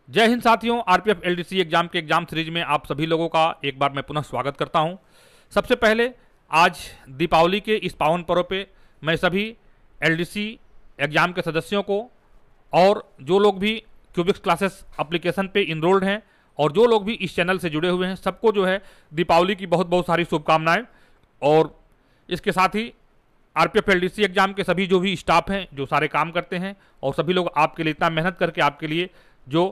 जय हिंद साथियों, RPF LDC exam के एग्जाम सीरीज में आप सभी लोगों का एक बार मैं पुनः स्वागत करता हूं। सबसे पहले आज दीपावली के इस पावन पर्व पे मैं सभी एलडीसी एग्जाम के सदस्यों को और जो लोग भी क्यूबिक्स क्लासेस एप्लीकेशन पे इनरोल्ड हैं और जो लोग भी इस चैनल से जुड़े हुए हैं सबको जो है दीपावली की बहुत बहुत सारी शुभकामनाएं। और इसके साथ ही आरपीएफ एलडीसी एग्जाम के सभी जो भी स्टाफ हैं जो सारे काम करते हैं और सभी लोग आपके लिए इतना मेहनत करके आपके लिए जो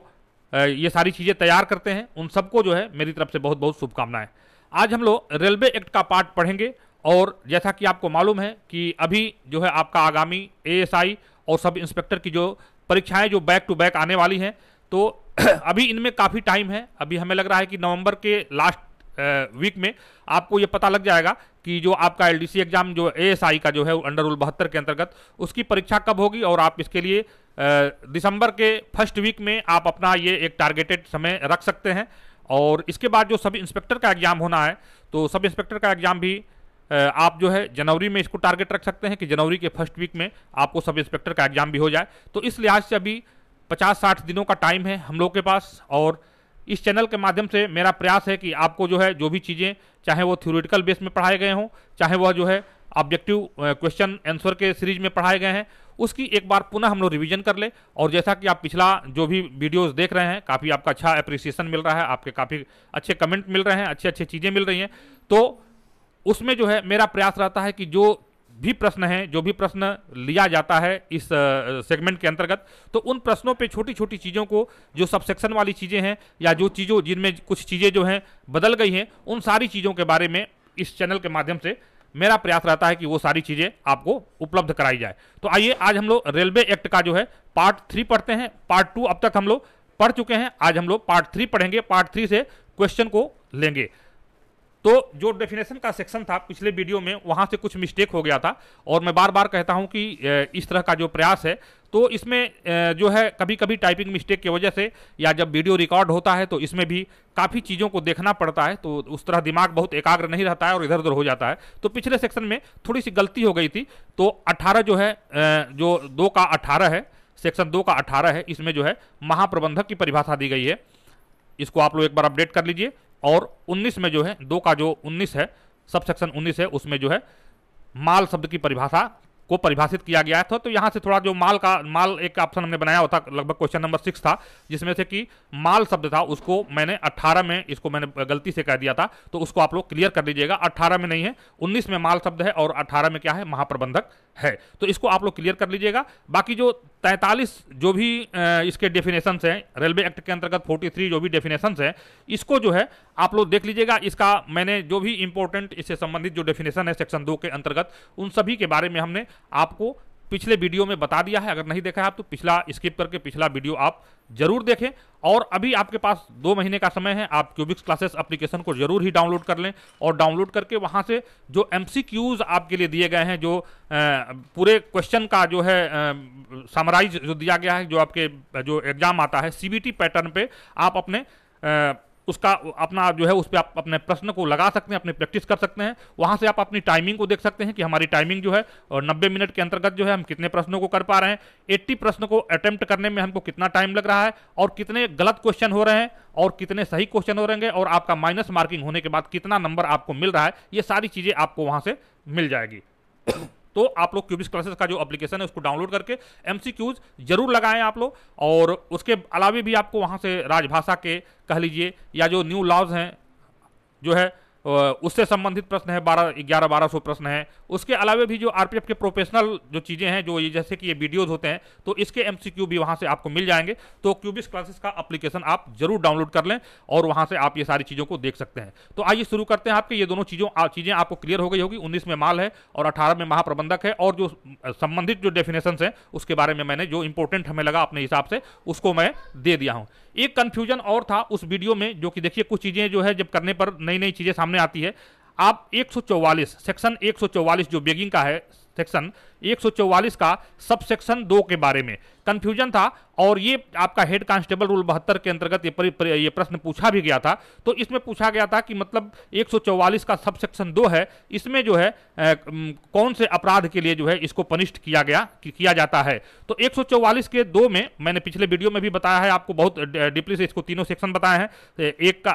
ये सारी चीज़ें तैयार करते हैं उन सबको जो है मेरी तरफ से बहुत बहुत शुभकामनाएं। आज हम लोग रेलवे एक्ट का पार्ट पढ़ेंगे और जैसा कि आपको मालूम है कि अभी जो है आपका आगामी एएसआई और सब इंस्पेक्टर की जो परीक्षाएं जो बैक टू बैक आने वाली हैं तो अभी इनमें काफ़ी टाइम है। अभी हमें लग रहा है कि नवंबर के लास्ट वीक में आपको ये पता लग जाएगा कि जो आपका एलडीसी एग्जाम जो एएसआई का जो है अंडर रूल 72 के अंतर्गत उसकी परीक्षा कब होगी और आप इसके लिए दिसंबर के फर्स्ट वीक में आप अपना ये एक टारगेटेड समय रख सकते हैं। और इसके बाद जो सब इंस्पेक्टर का एग्जाम होना है तो सब इंस्पेक्टर का एग्जाम भी आप जो है जनवरी में इसको टारगेट रख सकते हैं कि जनवरी के फर्स्ट वीक में आपको सब इंस्पेक्टर का एग्जाम भी हो जाए। तो इस लिहाज से अभी 50-60 दिनों का टाइम है हम लोग के पास। और इस चैनल के माध्यम से मेरा प्रयास है कि आपको जो है जो भी चीज़ें चाहे वो थ्योरेटिकल बेस में पढ़ाए गए हों चाहे वह जो है ऑब्जेक्टिव क्वेश्चन आंसर के सीरीज में पढ़ाए गए हैं उसकी एक बार पुनः हम लोग रिवीजन कर ले। और जैसा कि आप पिछला जो भी वीडियोस देख रहे हैं काफ़ी आपका अच्छा अप्रिसिएशन मिल रहा है, आपके काफ़ी अच्छे कमेंट मिल रहे हैं, अच्छी अच्छी चीज़ें मिल रही हैं। तो उसमें जो है मेरा प्रयास रहता है कि जो भी प्रश्न है जो भी प्रश्न लिया जाता है इस सेगमेंट के अंतर्गत तो उन प्रश्नों पे छोटी छोटी चीज़ों को जो सब सेक्शन वाली चीज़ें हैं या जो चीज़ों जिनमें कुछ चीज़ें जो हैं बदल गई हैं उन सारी चीज़ों के बारे में इस चैनल के माध्यम से मेरा प्रयास रहता है कि वो सारी चीज़ें आपको उपलब्ध कराई जाए। तो आइए आज हम लोग रेलवे एक्ट का जो है पार्ट 3 पढ़ते हैं। पार्ट 2 अब तक हम लोग पढ़ चुके हैं, आज हम लोग पार्ट 3 पढ़ेंगे। पार्ट 3 से क्वेश्चन को लेंगे। तो जो डेफिनेशन का सेक्शन था पिछले वीडियो में वहाँ से कुछ मिस्टेक हो गया था और मैं बार बार कहता हूँ कि इस तरह का जो प्रयास है तो इसमें जो है कभी कभी टाइपिंग मिस्टेक की वजह से या जब वीडियो रिकॉर्ड होता है तो इसमें भी काफ़ी चीज़ों को देखना पड़ता है तो उस तरह दिमाग बहुत एकाग्र नहीं रहता है और इधर उधर हो जाता है। तो पिछले सेक्शन में थोड़ी सी गलती हो गई थी। तो 18 जो है जो 2 का 18 है, सेक्शन 2 का 18 है, इसमें जो है महाप्रबंधक की परिभाषा दी गई है। इसको आप लोग एक बार अपडेट कर लीजिए। और 19 में जो है 2 का जो 19 है सब सेक्शन 19 है उसमें जो है माल शब्द की परिभाषा को परिभाषित किया गया था। तो यहाँ से थोड़ा जो माल एक ऑप्शन हमने बनाया होता लगभग क्वेश्चन नंबर 6 था जिसमें से कि माल शब्द था उसको मैंने 18 में इसको मैंने गलती से कह दिया था तो उसको आप लोग क्लियर कर लीजिएगा। 18 में नहीं है, 19 में माल शब्द है और 18 में क्या है महाप्रबंधक है। तो इसको आप लोग क्लियर कर लीजिएगा। बाकी जो 43 जो भी इसके डेफिनेशंस हैं रेलवे एक्ट के अंतर्गत 43 जो भी डेफिनेशंस हैं इसको जो है आप लोग देख लीजिएगा। इसका मैंने जो भी इंपॉर्टेंट इससे संबंधित जो डेफिनेशन है सेक्शन 2 के अंतर्गत उन सभी के बारे में हमने आपको पिछले वीडियो में बता दिया है। अगर नहीं देखा है आप तो पिछला स्किप करके पिछला वीडियो आप जरूर देखें। और अभी आपके पास 2 महीने का समय है, आप क्यूबिक्स क्लासेस एप्लीकेशन को जरूर ही डाउनलोड कर लें और डाउनलोड करके वहां से जो एमसीक्यूज आपके लिए दिए गए हैं जो पूरे क्वेश्चन का जो है समराइज जो दिया गया है जो आपके जो एग्जाम आता है सीबीटी पैटर्न पे आप अपने उसका अपना जो है उस पर आप अपने प्रश्न को लगा सकते हैं, अपनी प्रैक्टिस कर सकते हैं। वहां से आप अपनी टाइमिंग को देख सकते हैं कि हमारी टाइमिंग जो है और 90 मिनट के अंतर्गत जो है हम कितने प्रश्नों को कर पा रहे हैं, 80 प्रश्न को अटेम्प्ट करने में हमको कितना टाइम लग रहा है और कितने गलत क्वेश्चन हो रहे हैं और कितने सही क्वेश्चन हो रहेंगे और आपका माइनस मार्किंग होने के बाद कितना नंबर आपको मिल रहा है, ये सारी चीज़ें आपको वहां से मिल जाएगी। तो आप लोग क्यूबिक्स क्लासेस का जो एप्लीकेशन है उसको डाउनलोड करके एमसीक्यूज जरूर लगाएं आप लोग। और उसके अलावा भी आपको वहां से राजभाषा के कह लीजिए या जो न्यू लॉज हैं जो है उससे संबंधित प्रश्न है 1100 प्रश्न है। उसके अलावा भी जो आरपीएफ के प्रोफेशनल जो चीज़ें हैं जो ये जैसे कि ये वीडियोज होते हैं तो इसके एमसीक्यू भी वहां से आपको मिल जाएंगे। तो क्यूबिक्स क्लासेस का एप्लीकेशन आप जरूर डाउनलोड कर लें और वहां से आप ये सारी चीज़ों को देख सकते हैं। तो आइए शुरू करते हैं। आपके ये दोनों चीज़ें आपको क्लियर हो गई होगी। 19 में माल है और 18 में महाप्रबंधक है और जो संबंधित जो डेफिनेशन है उसके बारे में मैंने जो इंपॉर्टेंट हमें लगा अपने हिसाब से उसको मैं दे दिया हूँ। एक कंफ्यूजन और था उस वीडियो में जो कि देखिए कुछ चीज़ें जो है जब करने पर नई नई चीज़ें सामने आती है। आप 144 सेक्शन 144 जो बेगिंग का है सेक्शन 144 का सब सेक्शन 2 के बारे में कंफ्यूजन था और ये आपका हेड कांस्टेबल रूल 72 के अंतर्गत ये प्रश्न पूछा भी गया था। तो इसमें पूछा गया था कि मतलब 144 का सब सेक्शन 2 है, इसमें जो है कौन से अपराध के लिए जो है इसको पनिष्ड किया जाता है। तो 144 के 2 में मैंने पिछले वीडियो में भी बताया है आपको, बहुत डीपली से इसको तीनों सेक्शन बताए हैं। एक का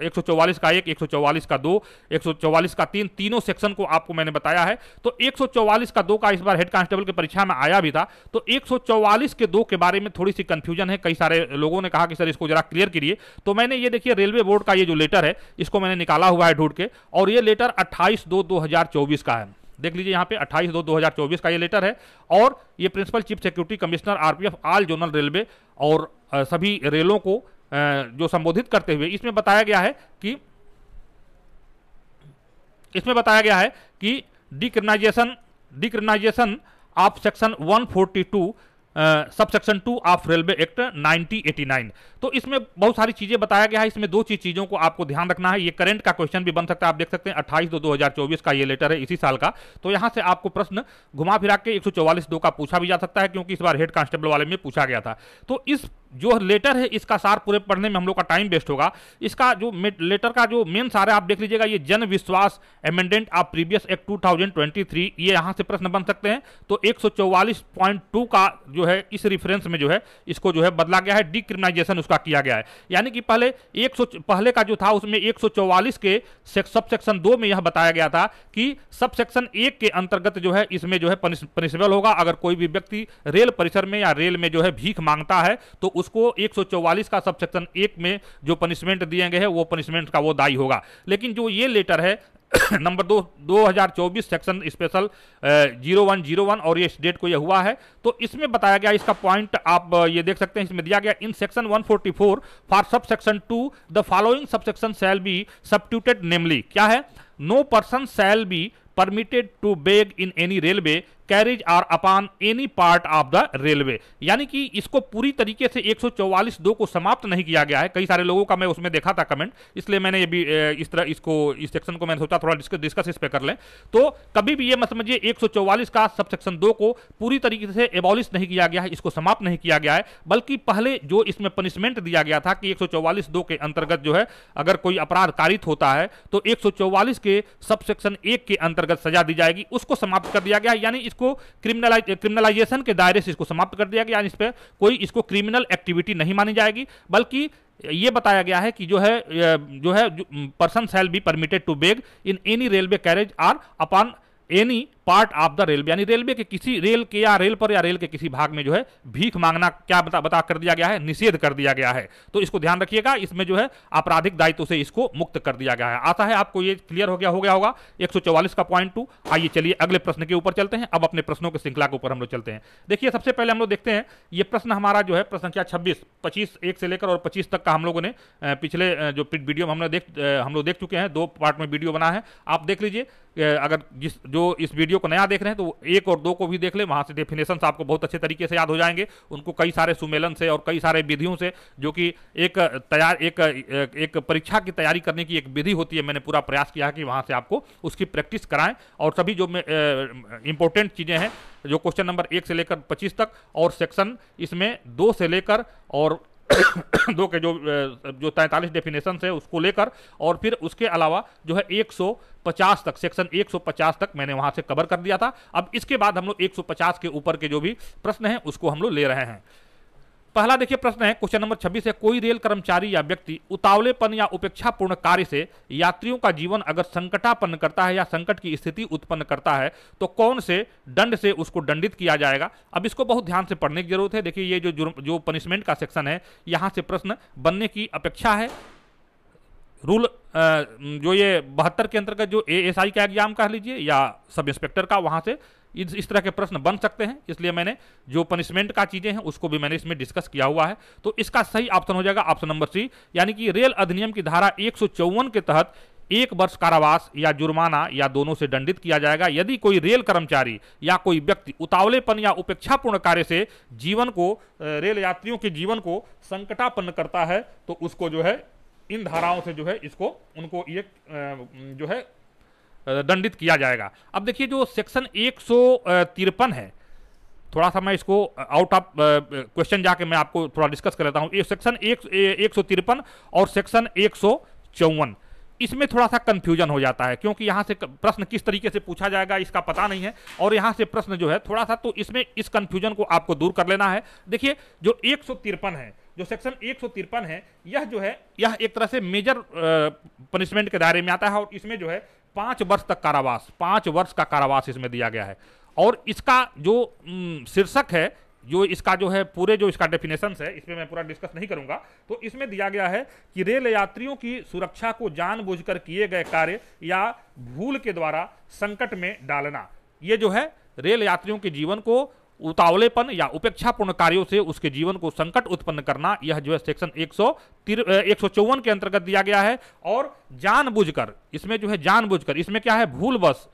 144 का 1, 144 का 2, 144 का 3, तीनों सेक्शन को आपको मैंने बताया है। तो 144 का 2 का इस बार हेड कांस्टेबल की परीक्षा में आया भी था। तो 144 के 2 के बारे में थोड़ी सी कंफ्यूजन है, कई सारे लोगों ने कहा कि सर इसको जरा क्लियर करिए। तो मैंने ये देखिए रेलवे बोर्ड का ये जो लेटर है इसको मैंने निकाला हुआ है ढूंढ के, और ये लेटर 28/2/2024 का है। देख लीजिए यहाँ पे 28/2/2024 का ये लेटर है, और ये principal chief security commissioner RPF all zonal railway और सभी रेलों को जो संबोधित करते हुए इसमें बताया गया है कि डिक्रिमिनाइजेशन ऑफ सेक्शन 142 सब सेक्शन 2 ऑफ रेलवे एक्ट 1989। तो इसमें बहुत सारी चीजें बताया गया है। इसमें दो चीजों को आपको ध्यान रखना है। ये करंट का क्वेश्चन भी बन सकता है, आप देख सकते हैं 28/2/2024 का ये लेटर है, इसी साल का। तो यहां से आपको प्रश्न घुमा फिरा के 144/2 का पूछा भी जा सकता है, क्योंकि इस बार हेड कांस्टेबल वाले में पूछा गया था। तो इस जो लेटर है इसका सार पूरे पढ़ने में हम लोग का टाइम वेस्ट होगा। इसका जो लेटर का जो मेन सार है आप देख लीजिएगा, ये जन विश्वास अमेंडमेंट ऑफ प्रीवियस एक्ट 2023, ये यहां से प्रश्न बन सकते हैं। तो 144.2 का जो है इस रेफरेंस में जो है इसको जो है बदला गया है, डिक्रिमिनाइजेशन उसका किया गया है। यानी कि पहले का जो था उसमें 144 के सब सेक्शन 2 में यह बताया गया था कि सब सेक्शन 1 के अंतर्गत जो है इसमें जो है पनिशेबल होगा। अगर कोई भी व्यक्ति रेल परिसर में या रेल में जो है भीख मांगता है तो उसको 144 का सब सेक्शन 1 में जो पनिशमेंट दिए गए हैं वो पनिशमेंट का वो दायी होगा। लेकिन जो ये लेटर है नंबर 2 2024 सेक्शन स्पेशल 0101 और ये डेट को ये हुआ है, तो इसमें बताया गया, इसका पॉइंट आप ये देख सकते हैं, इसमें दिया गया in section 144 for sub section 2 the following sub section shall be substituted, namely क्या है, no person shall be permitted to beg in any railway carriage or upon any part of the railway. यानी कि इसको पूरी तरीके से 144(2) को समाप्त नहीं किया गया है। कई सारे लोगों का मैं उसमें देखा था कमेंट, इसलिए मैंने ये भी इस तरह इस सेक्शन को मैंने सोचा थोड़ा डिस्कस इस पे कर लें। तो कभी भी ये मत समझिए 144 का सब सेक्शन 2 को पूरी तरीके से एबॉलिश नहीं किया गया है, इसको समाप्त नहीं किया गया है, बल्कि पहले जो इसमें पनिशमेंट दिया गया था कि 144(2) के अंतर्गत जो है अगर कोई अपराध कारित होता है तो 144 के सब सेक्शन 1 के अंतर्गत सजा दी जाएगी, उसको समाप्त कर दिया गया। यानी इसको क्रिमिनलाइजेशन के दायरे से इसको समाप्त कर दिया गया। इस पे कोई इसको क्रिमिनल एक्टिविटी नहीं मानी जाएगी, बल्कि ये बताया गया है कि जो है person shall be permitted to beg in any railway carriage or upon any part of the railway, यानी रेलवे के किसी रेल पर या रेल के किसी भाग में जो है भीख मांगना क्या बता कर दिया गया है, निषेध कर दिया गया है। तो इसको ध्यान रखिएगा, इसमें जो है आपराधिक दायित्व से इसको मुक्त कर दिया गया है। आशा है आपको ये क्लियर हो गया होगा 144 का पॉइंट 2। आइए चलिए अगले प्रश्न के ऊपर चलते हैं। अब अपने प्रश्नों की श्रृंखला के ऊपर हम लोग चलते हैं। देखिए सबसे पहले हम लोग देखते हैं ये प्रश्न हमारा जो है प्रश्न संख्या 25 1 से लेकर और 25 तक का हम लोगों ने पिछले जो वीडियो में हम लोग देख चुके हैं, 2 पार्ट में वीडियो बना है, आप देख लीजिए। अगर जो इस वीडियो को नया देख रहे हैं तो 1 और 2 को भी देख ले, वहां से डेफिनेशन आपको बहुत अच्छे तरीके से याद हो जाएंगे। उनको कई सारे सुमेलन से और कई सारे विधियों से, जो कि एक परीक्षा की तैयारी करने की एक विधि होती है, मैंने पूरा प्रयास किया है कि वहां से आपको उसकी प्रैक्टिस कराएं। और सभी जो इंपॉर्टेंट चीजें हैं, जो क्वेश्चन नंबर 1 से लेकर 25 तक और सेक्शन इसमें 2 से लेकर और 2 के जो 43 डेफिनेशन है उसको लेकर, और फिर उसके अलावा जो है 150 तक, सेक्शन 150 तक मैंने वहां से कवर कर दिया था। अब इसके बाद हम लोग 150 के ऊपर के जो भी प्रश्न हैं उसको हम लोग ले रहे हैं। पहला देखिए प्रश्न है क्वेश्चन नंबर 26 है, कोई रेल कर्मचारी या व्यक्ति उतावलेपन या उपेक्षापूर्ण कार्य से यात्रियों का जीवन अगर संकटापन्न करता है या संकट की स्थिति उत्पन्न करता है तो कौन से दंड से उसको दंडित किया जाएगा। अब इसको बहुत ध्यान से पढ़ने की जरूरत है। देखिए ये जो पनिशमेंट का सेक्शन है, यहां से प्रश्न बनने की अपेक्षा है। रूल जो ये 72 के अंतर्गत जो ASI का एग्जाम कह लीजिए या सब इंस्पेक्टर का, वहां से इस तरह के प्रश्न बन सकते हैं। इसलिए मैंने जो पनिशमेंट का चीजें हैं उसको भी मैंने इसमें डिस्कस किया हुआ है। तो इसका सही ऑप्शन हो जाएगा ऑप्शन नंबर C, यानी कि रेल अधिनियम की धारा 154 के तहत 1 वर्ष कारावास या जुर्माना या दोनों से दंडित किया जाएगा यदि कोई रेल कर्मचारी या कोई व्यक्ति उतावलेपन या उपेक्षापूर्ण कार्य से रेल यात्रियों के जीवन को संकटापन्न करता है तो उसको जो है इन धाराओं से जो है उनको ये जो है दंडित किया जाएगा। अब देखिए जो सेक्शन 153 है, थोड़ा सा मैं इसको आउट ऑफ क्वेश्चन जाके मैं आपको थोड़ा डिस्कस कर लेता हूँ। ये सेक्शन 153 और सेक्शन 154, इसमें थोड़ा सा कंफ्यूजन हो जाता है, क्योंकि यहाँ से प्रश्न किस तरीके से पूछा जाएगा इसका पता नहीं है, और यहाँ से प्रश्न जो है थोड़ा सा, तो इसमें इस कंफ्यूजन को आपको दूर कर लेना है। देखिए जो 153 है, जो सेक्शन 153 है, यह जो है यह एक तरह से मेजर पनिशमेंट के दायरे में आता है, और इसमें जो है 5 वर्ष तक कारावास, 5 वर्ष का कारावास इसमें दिया गया है। और इसका जो शीर्षक है, जो इसका जो है पूरे जो इसका डेफिनेशन है, इसमें मैं पूरा डिस्कस नहीं करूंगा, तो इसमें दिया गया है कि रेल यात्रियों की सुरक्षा को जानबूझकर किए गए कार्य या भूल के द्वारा संकट में डालना, ये जो है रेल यात्रियों के जीवन को उतावलेपन या उपेक्षापूर्ण कार्यों से उसके जीवन को संकट उत्पन्न करना, यह जो है सेक्शन 154 के अंतर्गत दिया गया है। और जानबूझकर, इसमें जो है जानबूझकर, इसमें क्या है, भूलवश,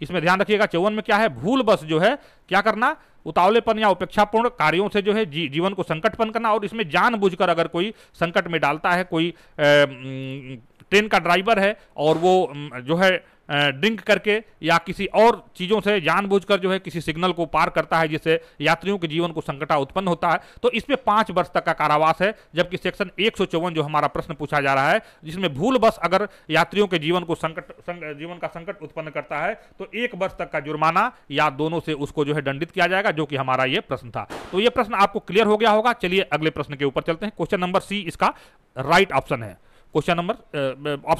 इसमें ध्यान रखिएगा 54 में क्या है, भूलवश जो है क्या करना, उतावलेपन या उपेक्षापूर्ण कार्यों से जो है जीवन को संकटपन करना। और इसमें जानबूझकर अगर कोई संकट में डालता है, कोई ट्रेन का ड्राइवर है और वो जो है ड्रिंक करके या किसी और चीज़ों से जानबूझकर जो है किसी सिग्नल को पार करता है जिससे यात्रियों के जीवन को संकट उत्पन्न होता है, तो इसमें 5 वर्ष तक का कारावास है। जबकि सेक्शन 154 जो हमारा प्रश्न पूछा जा रहा है, जिसमें भूलवश अगर यात्रियों के जीवन को जीवन का संकट उत्पन्न करता है तो 1 वर्ष तक का जुर्माना या दोनों से उसको जो है दंडित किया जाएगा, जो कि हमारा ये प्रश्न था। तो ये प्रश्न आपको क्लियर हो गया होगा। चलिए अगले प्रश्न के ऊपर चलते हैं। क्वेश्चन नंबर सी इसका राइट ऑप्शन है। ऑप्शन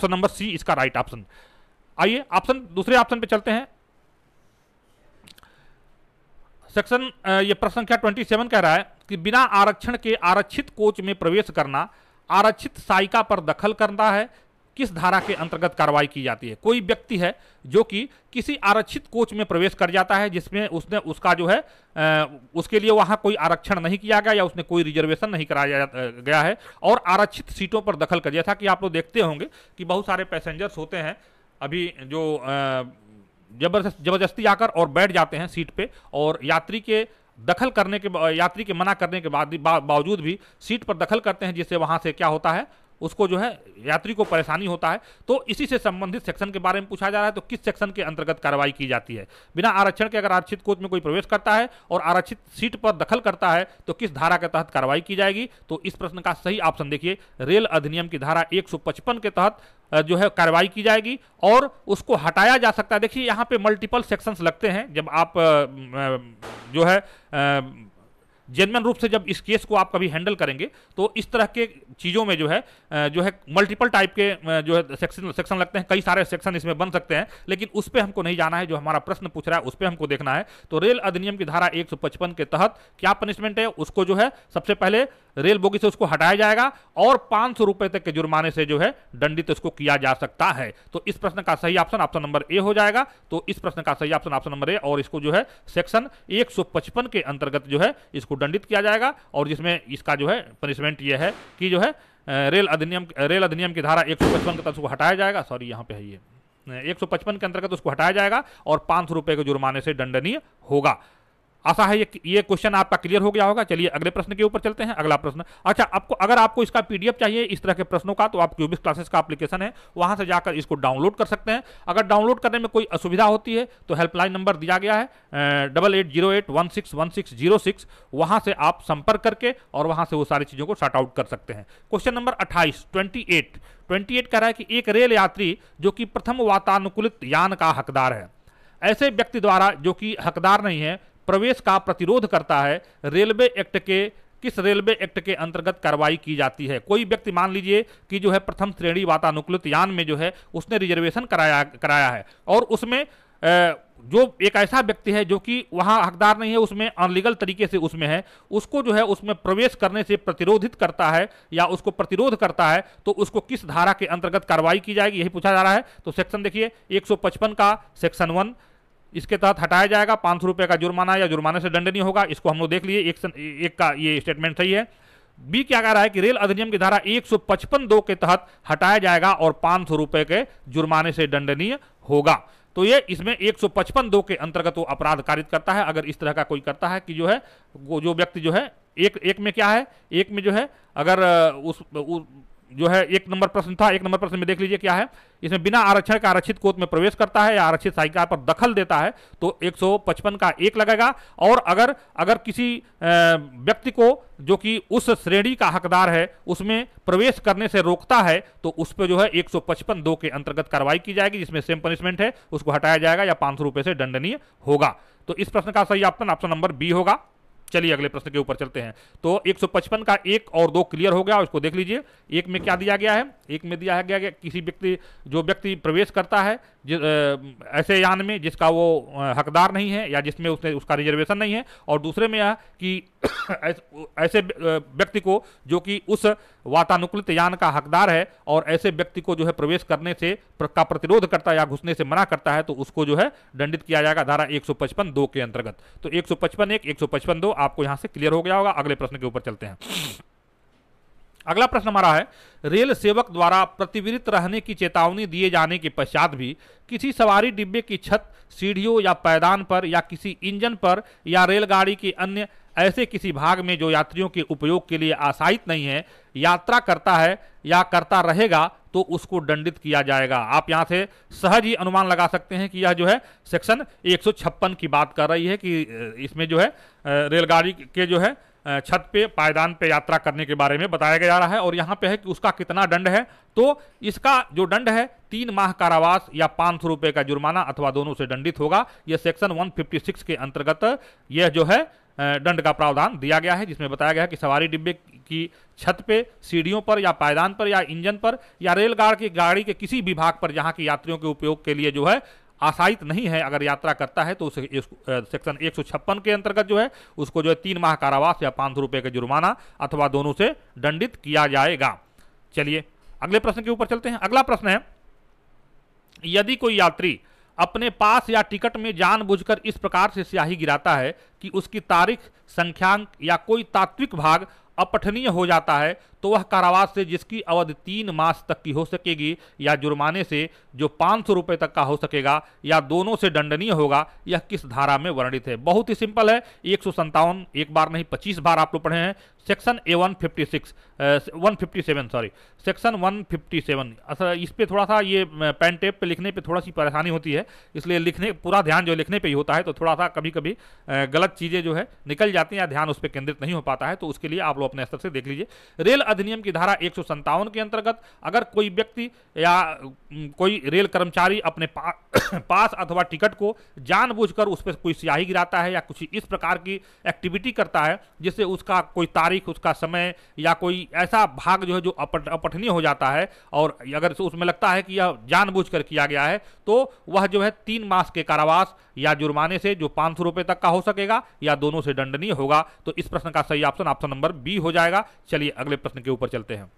नंबर सी इसका राइट ऑप्शन। आइए दूसरे ऑप्शन पे चलते हैं। सेक्शन ये प्रश्न संख्या 27 कह रहा है कि बिना आरक्षण के आरक्षित कोच में प्रवेश करना, आरक्षित साइका पर दखल करना है, किस धारा के अंतर्गत कार्रवाई की जाती है। कोई व्यक्ति है जो कि किसी आरक्षित कोच में प्रवेश कर जाता है जिसमें उसने उसका जो है उसके लिए वहां कोई आरक्षण नहीं किया गया या उसने कोई रिजर्वेशन नहीं कराया गया है, और आरक्षित सीटों पर दखल कर, जैसा कि आप लोग देखते होंगे कि बहुत सारे पैसेंजर्स होते हैं अभी जो जबरदस्ती आकर और बैठ जाते हैं सीट पे, और यात्री के मना करने के बावजूद भी सीट पर दखल करते हैं, जिससे वहां से क्या होता है, उसको जो है यात्री को परेशानी होता है। तो इसी से संबंधित सेक्शन के बारे में पूछा जा रहा है। तो किस सेक्शन के अंतर्गत कार्रवाई की जाती है। बिना आरक्षण के अगर आरक्षित कोच में कोई प्रवेश करता है और आरक्षित सीट पर दखल करता है तो किस धारा के तहत कार्रवाई की जाएगी। तो इस प्रश्न का सही ऑप्शन देखिए, रेल अधिनियम की धारा 155 के तहत जो है कार्रवाई की जाएगी और उसको हटाया जा सकता है। देखिए यहाँ पे मल्टीपल सेक्शंस लगते हैं जब आप जो है जेन्युइन रूप से जब इस केस को आप कभी हैंडल करेंगे, तो इस तरह के चीज़ों में जो है मल्टीपल टाइप के जो है सेक्शन लगते हैं। कई सारे सेक्शन इसमें बन सकते हैं, लेकिन उस पर हमको नहीं जाना है। जो हमारा प्रश्न पूछ रहा है उस पर हमको देखना है। तो रेल अधिनियम की धारा 155 के तहत क्या पनिशमेंट है, उसको जो है सबसे पहले रेल बोगी से उसको हटाया जाएगा और 500 रुपए तक के जुर्माने से जो है दंडित उसको किया जा सकता है। तो इस प्रश्न का सही ऑप्शन नंबर ए हो जाएगा। तो इस प्रश्न का सही ऑप्शन नंबर ए, और इसको जो है सेक्शन 155 के अंतर्गत जो है इसको दंडित किया जाएगा, और जिसमें इसका जो है पनिशमेंट ये है कि जो है रेल अधिनियम की धारा 155 के तहत उसको हटाया जाएगा। सॉरी, यहाँ पे है ये 155 के अंतर्गत उसको हटाया जाएगा और 500 रुपए के जुर्माने से दंडनीय होगा। आशा है ये क्वेश्चन आपका क्लियर हो गया होगा। चलिए अगले प्रश्न के ऊपर चलते हैं। अगला प्रश्न, अच्छा अगर आपको इसका पीडीएफ चाहिए इस तरह के प्रश्नों का, तो आप क्यूबिस क्लासेस का एप्लीकेशन है, वहां से जाकर इसको डाउनलोड कर सकते हैं। अगर डाउनलोड करने में कोई असुविधा होती है तो हेल्पलाइन नंबर दिया गया है 8808161606, वहां से आप संपर्क करके और वहां से वो सारी चीजों को सॉर्ट आउट कर सकते हैं। क्वेश्चन नंबर 28 कह रहा है कि एक रेल यात्री जो कि प्रथम वातानुकूलित यान का हकदार है, ऐसे व्यक्ति द्वारा जो कि हकदार नहीं है प्रवेश का प्रतिरोध करता है, किस रेलवे एक्ट के अंतर्गत कार्रवाई की जाती है। कोई व्यक्ति मान लीजिए कि जो है प्रथम श्रेणी वातानुकूलित यान में जो है उसने रिजर्वेशन कराया है, और उसमें जो एक ऐसा व्यक्ति है जो कि वहां हकदार नहीं है, उसमें अनलीगल तरीके से उसमें है, उसको जो है उसमें प्रवेश करने से प्रतिरोधित करता है या उसको प्रतिरोध करता है, तो उसको किस धारा के अंतर्गत कार्रवाई की जाएगी, यही पूछा जा रहा है। तो सेक्शन देखिए 155 का सेक्शन 1 इसके तहत हटाया जाएगा, 500 रुपए का जुर्माना या जुर्माने से दंडनीय होगा। इसको हम लोग देख लिए, एक का ये स्टेटमेंट सही है। बी क्या कह रहा है कि रेल अधिनियम की धारा 155(2) के तहत हटाया जाएगा और 500 रुपए के जुर्माने से दंडनीय होगा। तो ये इसमें 155(2) के अंतर्गत वो अपराध कारित करता है। अगर इस तरह का कोई करता है कि जो है वो जो व्यक्ति जो है एक में क्या है, एक में जो है अगर जो है एक नंबर प्रश्न था, एक नंबर प्रश्न में देख लीजिए क्या है, इसमें बिना आरक्षण का आरक्षित कोच में प्रवेश करता है या आरक्षित साइकिल पर दखल देता है तो 155 का 1 लगेगा। और अगर किसी व्यक्ति को जो कि उस श्रेणी का हकदार है उसमें प्रवेश करने से रोकता है तो उस पर जो है 155 2 के अंतर्गत कार्रवाई की जाएगी, जिसमें सेम पनिशमेंट है, उसको हटाया जाएगा या 500 रुपए से दंडनीय होगा। तो इस प्रश्न का सही ऑप्शन नंबर बी होगा। चलिए अगले प्रश्न के ऊपर चलते हैं। तो 155 का 1 और 2 क्लियर हो गया, उसको देख लीजिए। एक में क्या दिया गया है, एक में दिया गया है किसी व्यक्ति प्रवेश करता है ऐसे यान में जिसका वो हकदार नहीं है या जिसमें उसका रिजर्वेशन नहीं है, और दूसरे में यह कि ऐसे व्यक्ति को जो कि उस वातानुकूलित यान का हकदार है और ऐसे व्यक्ति को जो है प्रवेश करने से का प्रतिरोध करता है या घुसने से मना करता है तो उसको जो है दंडित किया जाएगा धारा 155 2 के अंतर्गत। तो 155 1 155 2 आपको यहां से क्लियर हो गया होगा। अगले प्रश्न के ऊपर चलते हैं। अगला प्रश्न हमारा है, रेल सेवक द्वारा प्रतिविरित रहने की चेतावनी दिए जाने के पश्चात भी किसी सवारी डिब्बे की छत, सीढ़ियों या पैदान पर या किसी इंजन पर या रेलगाड़ी के अन्य ऐसे किसी भाग में जो यात्रियों के उपयोग के लिए आशायित नहीं है यात्रा करता है या करता रहेगा तो उसको दंडित किया जाएगा। आप यहां से सहज ही अनुमान लगा सकते हैं कि यह जो है सेक्शन 156 की बात कर रही है कि इसमें जो है रेलगाड़ी के जो है छत पे, पायदान पे यात्रा करने के बारे में बताया जा रहा है। और यहाँ पे है कि उसका कितना दंड है, तो इसका जो दंड है 3 माह कारावास या 500 रुपए का जुर्माना अथवा दोनों से दंडित होगा। यह सेक्शन 156 के अंतर्गत यह जो है दंड का प्रावधान दिया गया है, जिसमें बताया गया है कि सवारी डिब्बे की छत पे, सीढ़ियों पर या पायदान पर या इंजन पर या गाड़ी के किसी भी भाग पर जहां की यात्रियों के उपयोग के लिए जो है आशायित नहीं है अगर यात्रा करता है तो उसे सेक्शन 156 के अंतर्गत जो है उसको जो है 3 माह कारावास या 500 रुपए का जुर्माना अथवा दोनों से दंडित किया जाएगा। चलिए अगले प्रश्न के ऊपर चलते हैं। अगला प्रश्न है, यदि कोई यात्री अपने पास या टिकट में जानबूझकर इस प्रकार से स्याही गिराता है कि उसकी तारीख, संख्यांक या कोई तात्विक भाग अपठनीय हो जाता है तो वह कारावास से जिसकी अवधि 3 मास तक की हो सकेगी या जुर्माने से जो 500 रुपए तक का हो सकेगा या दोनों से दंडनीय होगा, यह किस धारा में वर्णित है। बहुत ही सिंपल है, 157 एक बार नहीं 25 बार आप लोग पढ़े हैं। Section 157 sorry section 157। अच्छा इस पे थोड़ा सा ये पेन टेप पे लिखने पे थोड़ा सी परेशानी होती है, इसलिए लिखने पूरा ध्यान जो लिखने पे ही होता है तो थोड़ा सा कभी कभी गलत चीजें जो है निकल जाती हैं या ध्यान उस पर केंद्रित नहीं हो पाता है, तो उसके लिए आप लोग अपने स्तर से देख लीजिए। रेल अधिनियम की धारा 157 के अंतर्गत अगर कोई व्यक्ति या कोई रेल कर्मचारी अपने पास अथवा टिकट को जानबूझकर उस पर कोई स्याही गिराता है या कुछ इस प्रकार की एक्टिविटी करता है जिससे उसका कोई तारीख, उसका समय या कोई ऐसा भाग जो है जो अपठनीय हो जाता है और अगर उसमें लगता है कि यह जानबूझकर किया गया है तो वह जो है 3 मास के कारावास या जुर्माने से जो 500 रुपए तक का हो सकेगा या दोनों से दंडनीय होगा। तो इस प्रश्न का सही ऑप्शन नंबर बी हो जाएगा। चलिए अगले प्रश्न के ऊपर चलते हैं।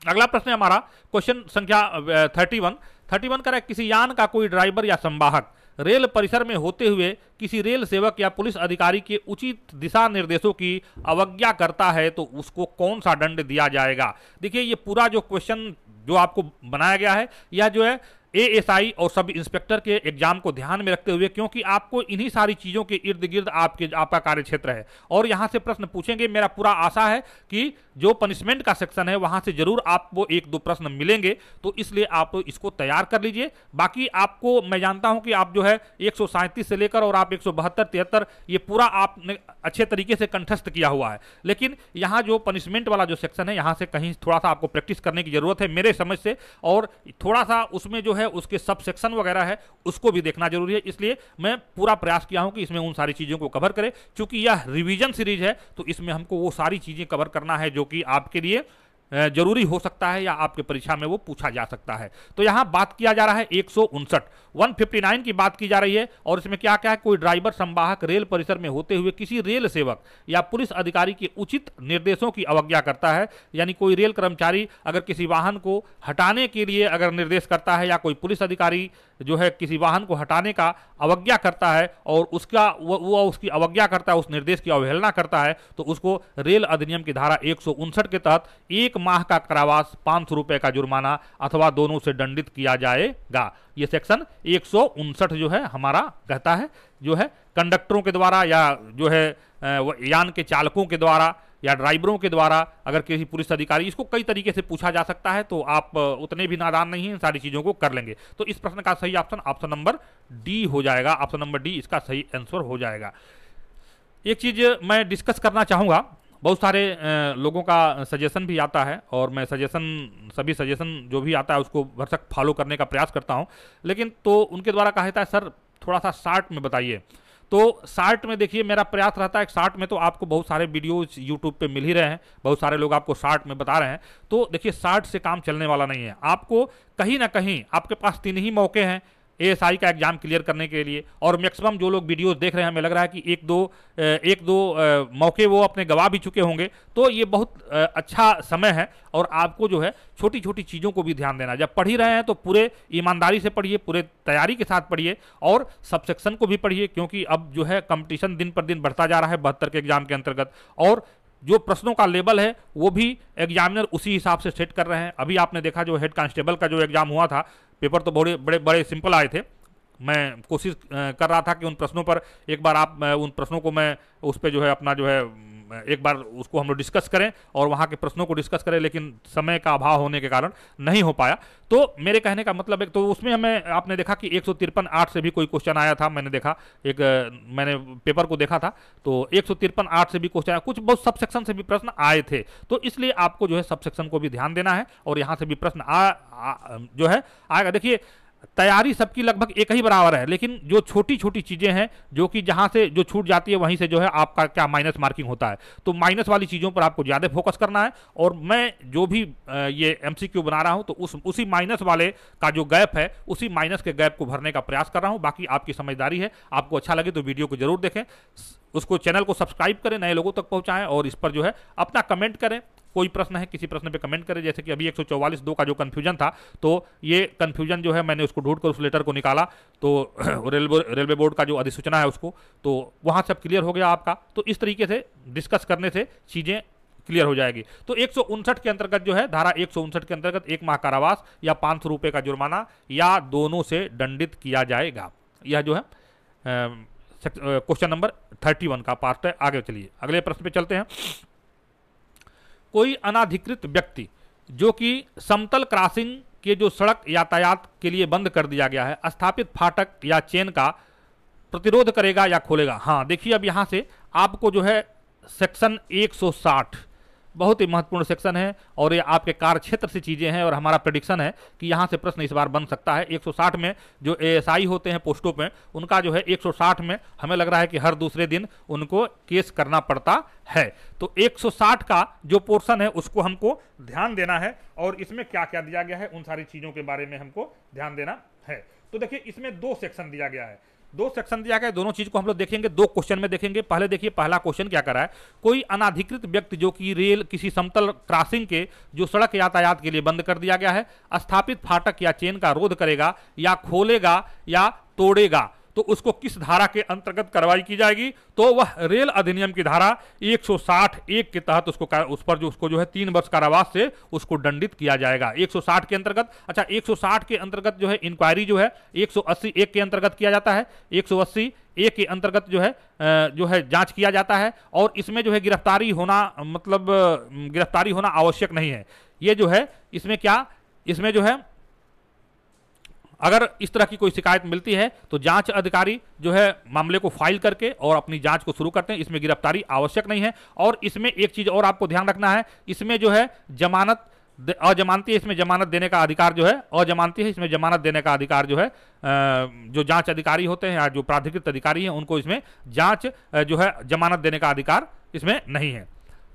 अगला प्रश्न है हमारा क्वेश्चन संख्या 31 का, किसी यान का कोई ड्राइवर या संवाहक रेल परिसर में होते हुए किसी रेल सेवक या पुलिस अधिकारी के उचित दिशा निर्देशों की अवज्ञा करता है तो उसको कौन सा दंड दिया जाएगा। देखिए ये पूरा जो क्वेश्चन जो आपको बनाया गया है यह जो है एएसआई और सब इंस्पेक्टर के एग्जाम को ध्यान में रखते हुए, क्योंकि आपको इन्हीं सारी चीजों के इर्द गिर्द आपका कार्य क्षेत्र है और यहां से प्रश्न पूछेंगे। मेरा पूरा आशा है कि जो पनिशमेंट का सेक्शन है वहां से जरूर आपको 1-2 प्रश्न मिलेंगे, तो इसलिए आप इसको तैयार कर लीजिए। बाकी आपको मैं जानता हूं कि आप जो है 137 से लेकर और आप 172-73 ये पूरा आपने अच्छे तरीके से कंठस्थ किया हुआ है, लेकिन यहाँ जो पनिशमेंट वाला जो सेक्शन है यहाँ से कहीं थोड़ा सा आपको प्रैक्टिस करने की जरूरत है मेरे समझ से, और थोड़ा सा उसमें जो है उसके सब सेक्शन वगैरह है उसको भी देखना जरूरी है। इसलिए मैं पूरा प्रयास किया हूं कि इसमें उन सारी चीजों को कवर करें। चूंकि यह रिवीजन सीरीज है तो इसमें हमको वो सारी चीजें कवर करना है जो कि आपके लिए जरूरी हो सकता है या आपके परीक्षा में वो पूछा जा सकता है। तो यहां बात किया जा रहा है 159 की बात की जा रही है और इसमें क्या क्या है, कोई ड्राइवर संवाहक रेल परिसर में होते हुए किसी रेल सेवक या पुलिस अधिकारी के उचित निर्देशों की अवज्ञा करता है, यानी कोई रेल कर्मचारी अगर किसी वाहन को हटाने के लिए अगर निर्देश करता है या कोई पुलिस अधिकारी जो है किसी वाहन को हटाने का अवज्ञा करता है और वो उसकी अवज्ञा करता है, उस निर्देश की अवहेलना करता है, तो उसको रेल अधिनियम की धारा 159 के तहत 1 माह का कारावास, 500 रुपए का जुर्माना अथवा दोनों से दंडित किया जाएगा। ये सेक्शन 159 जो है हमारा कहता है जो है कंडक्टरों के द्वारा या जो है यान के चालकों के द्वारा या ड्राइवरों के द्वारा अगर किसी पुलिस अधिकारी, इसको कई तरीके से पूछा जा सकता है, तो आप उतने भी नादान नहीं हैं, इन सारी चीज़ों को कर लेंगे। तो इस प्रश्न का सही ऑप्शन नंबर डी हो जाएगा। ऑप्शन नंबर डी इसका सही आंसर हो जाएगा। एक चीज़ मैं डिस्कस करना चाहूँगा, बहुत सारे लोगों का सजेशन भी आता है और मैं सभी सजेशन जो भी आता है उसको भरसक फॉलो करने का प्रयास करता हूं, लेकिन तो उनके द्वारा कहा जाता है सर थोड़ा सा शार्ट में बताइए। तो शार्ट में देखिए मेरा प्रयास रहता है, शार्ट में तो आपको बहुत सारे वीडियोज यूट्यूब पे मिल ही रहे हैं, बहुत सारे लोग आपको शार्ट में बता रहे हैं। तो देखिए शार्ट से काम चलने वाला नहीं है, आपको कहीं ना कहीं आपके पास 3 ही मौके हैं एएसआई का एग्जाम क्लियर करने के लिए, और मैक्सिमम जो लोग वीडियोस देख रहे हैं हमें लग रहा है कि एक दो मौके वो अपने गवा भी चुके होंगे। तो ये बहुत अच्छा समय है और आपको जो है छोटी छोटी चीज़ों को भी ध्यान देना है। जब पढ़ ही रहे हैं तो पूरे ईमानदारी से पढ़िए, पूरे तैयारी के साथ पढ़िए और सब सेक्शन को भी पढ़िए, क्योंकि अब जो है कंपटीशन दिन पर दिन बढ़ता जा रहा है 72 के एग्जाम के अंतर्गत, और जो प्रश्नों का लेवल है वो भी एग्जामिनर उसी हिसाब से सेट कर रहे हैं। अभी आपने देखा जो हेड कांस्टेबल का जो एग्जाम हुआ था, पेपर तो बड़े सिंपल आए थे। मैं कोशिश कर रहा था कि उन प्रश्नों पर एक बार उन प्रश्नों को मैं उस पर जो है अपना जो है एक बार उसको हम लोग डिस्कस करें और वहाँ के प्रश्नों को डिस्कस करें, लेकिन समय का अभाव होने के कारण नहीं हो पाया। तो मेरे कहने का मतलब है, तो उसमें हमें आपने देखा कि 153-8 से भी कोई क्वेश्चन आया था। मैंने देखा मैंने पेपर को देखा था तो 153-8 से भी क्वेश्चन आया, कुछ बहुत सब सेक्शन से भी प्रश्न आए थे। तो इसलिए आपको जो है सब सेक्शन को भी ध्यान देना है और यहाँ से भी प्रश्न जो है आएगा। देखिए तैयारी सबकी लगभग एक ही बराबर है, लेकिन जो छोटी छोटी चीज़ें हैं जो कि जहाँ से जो छूट जाती है वहीं से जो है आपका क्या माइनस मार्किंग होता है। तो माइनस वाली चीज़ों पर आपको ज़्यादा फोकस करना है, और मैं जो भी ये एमसीक्यू बना रहा हूँ तो उसी माइनस वाले का जो गैप है उसी माइनस के गैप को भरने का प्रयास कर रहा हूँ। बाकी आपकी समझदारी है, आपको अच्छा लगे तो वीडियो को जरूर देखें, उसको चैनल को सब्सक्राइब करें, नए लोगों तक पहुँचाएँ और इस पर जो है अपना कमेंट करें। कोई प्रश्न है किसी प्रश्न पे कमेंट करें, जैसे कि अभी 144(2) का जो कन्फ्यूजन था, तो ये कन्फ्यूजन जो है मैंने उसको ढूंढकर उस लेटर को निकाला, तो रेलवे बोर्ड का जो अधिसूचना है उसको, तो वहाँ सब क्लियर हो गया आपका। तो इस तरीके से डिस्कस करने से चीज़ें क्लियर हो जाएगी। तो 159 के अंतर्गत जो है, धारा 159 के अंतर्गत 1 माह कारावास या 500 रुपये का जुर्माना या दोनों से दंडित किया जाएगा। यह जो है क्वेश्चन नंबर 31 का पार्ट है। आगे चलिए अगले प्रश्न पे चलते हैं। कोई अनाधिकृत व्यक्ति जो कि समतल क्रॉसिंग के जो सड़क यातायात के लिए बंद कर दिया गया है, स्थापित फाटक या चेन का प्रतिरोध करेगा या खोलेगा। हाँ देखिए, अब यहाँ से आपको जो है सेक्शन 160 बहुत ही महत्वपूर्ण सेक्शन है और ये आपके कार्य क्षेत्र से चीज़ें हैं, और हमारा प्रेडिक्शन है कि यहाँ से प्रश्न इस बार बन सकता है। 160 में जो एएसआई होते हैं पोस्टों पे, उनका जो है 160 में हमें लग रहा है कि हर दूसरे दिन उनको केस करना पड़ता है। तो 160 का जो पोर्शन है उसको हमको ध्यान देना है, और इसमें क्या क्या दिया गया है उन सारी चीज़ों के बारे में हमको ध्यान देना है। तो देखिए इसमें 2 सेक्शन दिया गया है, 2 सेक्शन दिया गया है, दोनों चीज को हम लोग देखेंगे, 2 क्वेश्चन में देखेंगे। पहले देखिए पहला क्वेश्चन क्या कर रहा है। कोई अनाधिकृत व्यक्ति जो कि रेल किसी समतल क्रॉसिंग के जो सड़क यातायात के लिए बंद कर दिया गया है, स्थापित फाटक या चेन का रोध करेगा या खोलेगा या तोड़ेगा, तो उसको किस धारा के अंतर्गत कार्रवाई की जाएगी? तो वह रेल अधिनियम की धारा 160(1) के तहत उस पर जो उसको जो है 3 वर्ष कारावास से उसको दंडित किया जाएगा। 160 के अंतर्गत, अच्छा 160 के अंतर्गत जो है इंक्वायरी जो है 180(1) के अंतर्गत किया जाता है, 180(1) के अंतर्गत जो है जांच किया जाता है, और इसमें जो है गिरफ्तारी होना आवश्यक नहीं है। ये जो है इसमें जो है अगर इस तरह की कोई शिकायत मिलती है तो जांच अधिकारी जो है मामले को फाइल करके और अपनी जांच को शुरू करते हैं। इसमें गिरफ्तारी आवश्यक नहीं है। और इसमें एक चीज और आपको ध्यान रखना है, इसमें जो है अजमानती है, इसमें जमानत देने का अधिकार जो है अजमानती है, इसमें जमानत देने का अधिकार जो है जो जांच अधिकारी होते हैं या जो प्राधिकृत अधिकारी हैं उनको इसमें जांच जो है जमानत देने का अधिकार इसमें नहीं है।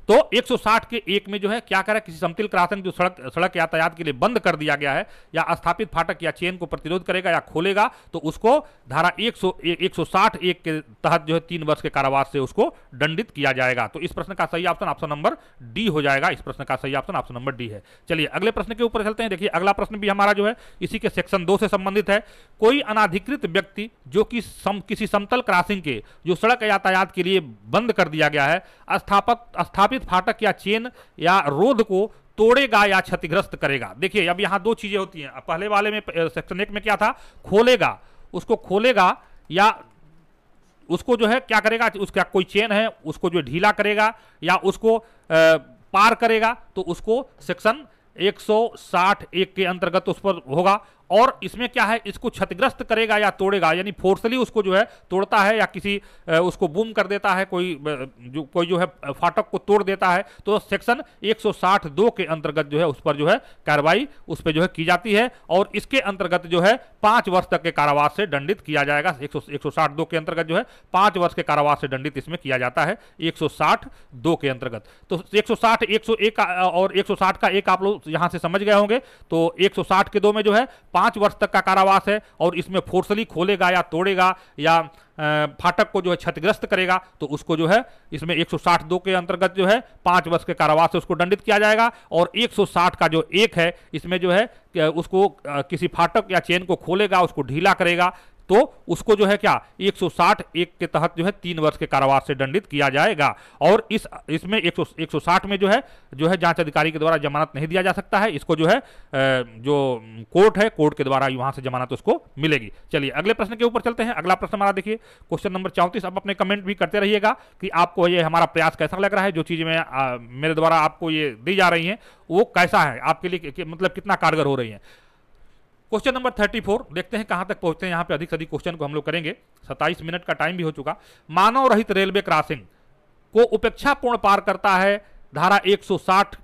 तो 160 के 1 में जो है क्या करें, किसी समतल क्रॉसिंग जो सड़क यातायात के लिए बंद कर दिया गया है या स्थापित फाटक या चेन को प्रतिरोध करेगा या खोलेगा, तो उसको धारा 160(1) के तहत जो है 3 वर्ष के कारावास से उसको दंडित किया जाएगा। तो इस प्रश्न का सही ऑप्शन नंबर डी हो जाएगा। इस प्रश्न का सही ऑप्शन नंबर डी है। चलिए अगले प्रश्न के ऊपर चलते हैं। देखिए अगला प्रश्न भी हमारा जो है इसी के सेक्शन 2 से संबंधित है। कोई अनाधिकृत व्यक्ति जो कि किसी समतल क्रॉसिंग के जो सड़क यातायात के लिए बंद कर दिया गया है, स्थापित फाटक या चेन या रोध को तोड़ेगा या क्षतिग्रस्त करेगा। देखिए अब यहां 2 चीजें होती हैं। पहले वाले में सेक्शन 1 में क्या था, खोलेगा, उसको खोलेगा या उसको जो है क्या करेगा, उसका कोई चेन है उसको जो ढीला करेगा या उसको पार करेगा तो उसको सेक्शन 160(1) के अंतर्गत उस पर होगा। और इसमें क्या है, इसको क्षतिग्रस्त करेगा या तोड़ेगा, यानी फोर्सली उसको जो है तोड़ता है या किसी उसको बूम कर देता है, कोई जो है फाटक को तोड़ देता है, तो सेक्शन 160(2) के अंतर्गत जो है उस पर जो है कार्रवाई उस पर जो है की जाती है। और इसके अंतर्गत जो है 5 वर्ष तक के कारावास से दंडित किया जाएगा। 160(2) के अंतर्गत जो है 5 वर्ष के कारावास से दंडित इसमें किया जाता है 160(2) के अंतर्गत। तो 160, 101 और 160 का एक आप लोग यहां से समझ गए होंगे। तो 160 के 2 में जो है 5 वर्ष तक का कारावास है, और इसमें फोर्सली खोलेगा या तोड़ेगा या फाटक को जो है क्षतिग्रस्त करेगा तो उसको जो है इसमें 160(2) के अंतर्गत जो है 5 वर्ष के कारावास से उसको दंडित किया जाएगा। और 160 का जो 1 है इसमें जो है उसको किसी फाटक या चेन को खोलेगा, उसको ढीला करेगा, तो उसको जो है क्या 160(1) के तहत जो है 3 वर्ष के कारावास से दंडित किया जाएगा। और इसमें 160 में जो है जांच अधिकारी के द्वारा जमानत नहीं दिया जा सकता है, इसको जो है जो कोर्ट है, कोर्ट के द्वारा वहां से जमानत उसको मिलेगी। चलिए अगले प्रश्न के ऊपर चलते हैं। अगला प्रश्न हमारा देखिए क्वेश्चन नंबर 34। अब अपने कमेंट भी करते रहिएगा कि आपको ये हमारा प्रयास कैसा लग रहा है, जो चीजें मेरे द्वारा आपको ये दी जा रही है वो कैसा है आपके लिए, मतलब कितना कारगर हो रही है। क्वेश्चन नंबर 34 देखते हैं कहां तक पहुंचते हैं। यहां पे अधिक से अधिक क्वेश्चन को हम लोग करेंगे। 27 मिनट का टाइम भी हो चुका। मानव रहित रेलवे क्रॉसिंग को उपेक्षापूर्ण पार करता है धारा 160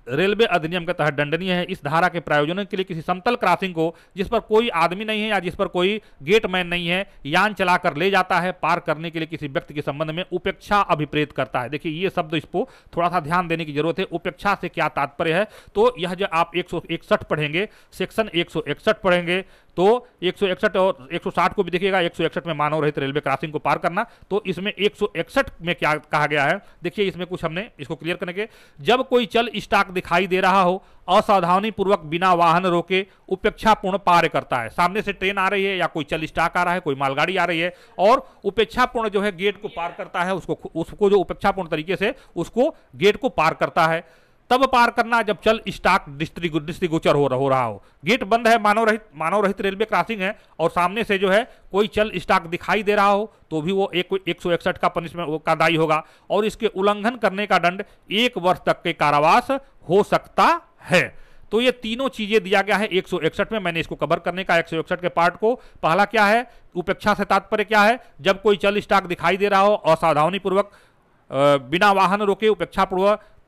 रेलवे अधिनियम के तहत दंडनीय है। इस धारा के प्रायोजन के लिए किसी समतल क्रॉसिंग को जिस पर कोई आदमी नहीं है या जिस पर कोई गेटमैन नहीं है यान चलाकर ले जाता है, पार करने के लिए किसी व्यक्ति के संबंध में उपेक्षा अभिप्रेत करता है। देखिए ये शब्द, इसको थोड़ा सा ध्यान देने की जरूरत है। उपेक्षा से क्या तात्पर्य है, तो यह जो आप 161 पढ़ेंगे, सेक्शन 161 पढ़ेंगे तो 161 और 160 को भी देखिएगा। 161 में मानव रहित रेलवे क्रॉसिंग को पार करना, तो इसमें 161 में क्या कहा गया है देखिए। इसमें कुछ हमने इसको क्लियर करने के, जब कोई चल स्टॉक दिखाई दे रहा हो, असावधानी पूर्वक बिना वाहन रोके उपेक्षापूर्ण पार करता है। सामने से ट्रेन आ रही है या कोई चल स्टॉक आ रहा है, कोई मालगाड़ी आ रही है, और उपेक्षापूर्ण जो है गेट को पार करता है, उसको जो उपेक्षापूर्ण तरीके से उसको गेट को पार करता है। तब पार करना जब चल स्टॉक दृष्टिगोचर हो रहा हो। गेट बंद है, मानव रहित रेलवे क्रॉसिंग है, और सामने से जो है कोई चल स्टॉक दिखाई दे रहा हो तो भी वो 161 का पनिशमेंट का दायी होगा। और इसके उल्लंघन करने का दंड 1 वर्ष तक के कारावास हो सकता है। तो ये तीनों चीजें दिया गया है 161 में। मैंने इसको कवर करने का 161 के पार्ट को, पहला क्या है, उपेक्षा से तात्पर्य क्या है, जब कोई चल स्टॉक दिखाई दे रहा हो, असावधानी पूर्वक बिना वाहन रोके उपेक्षा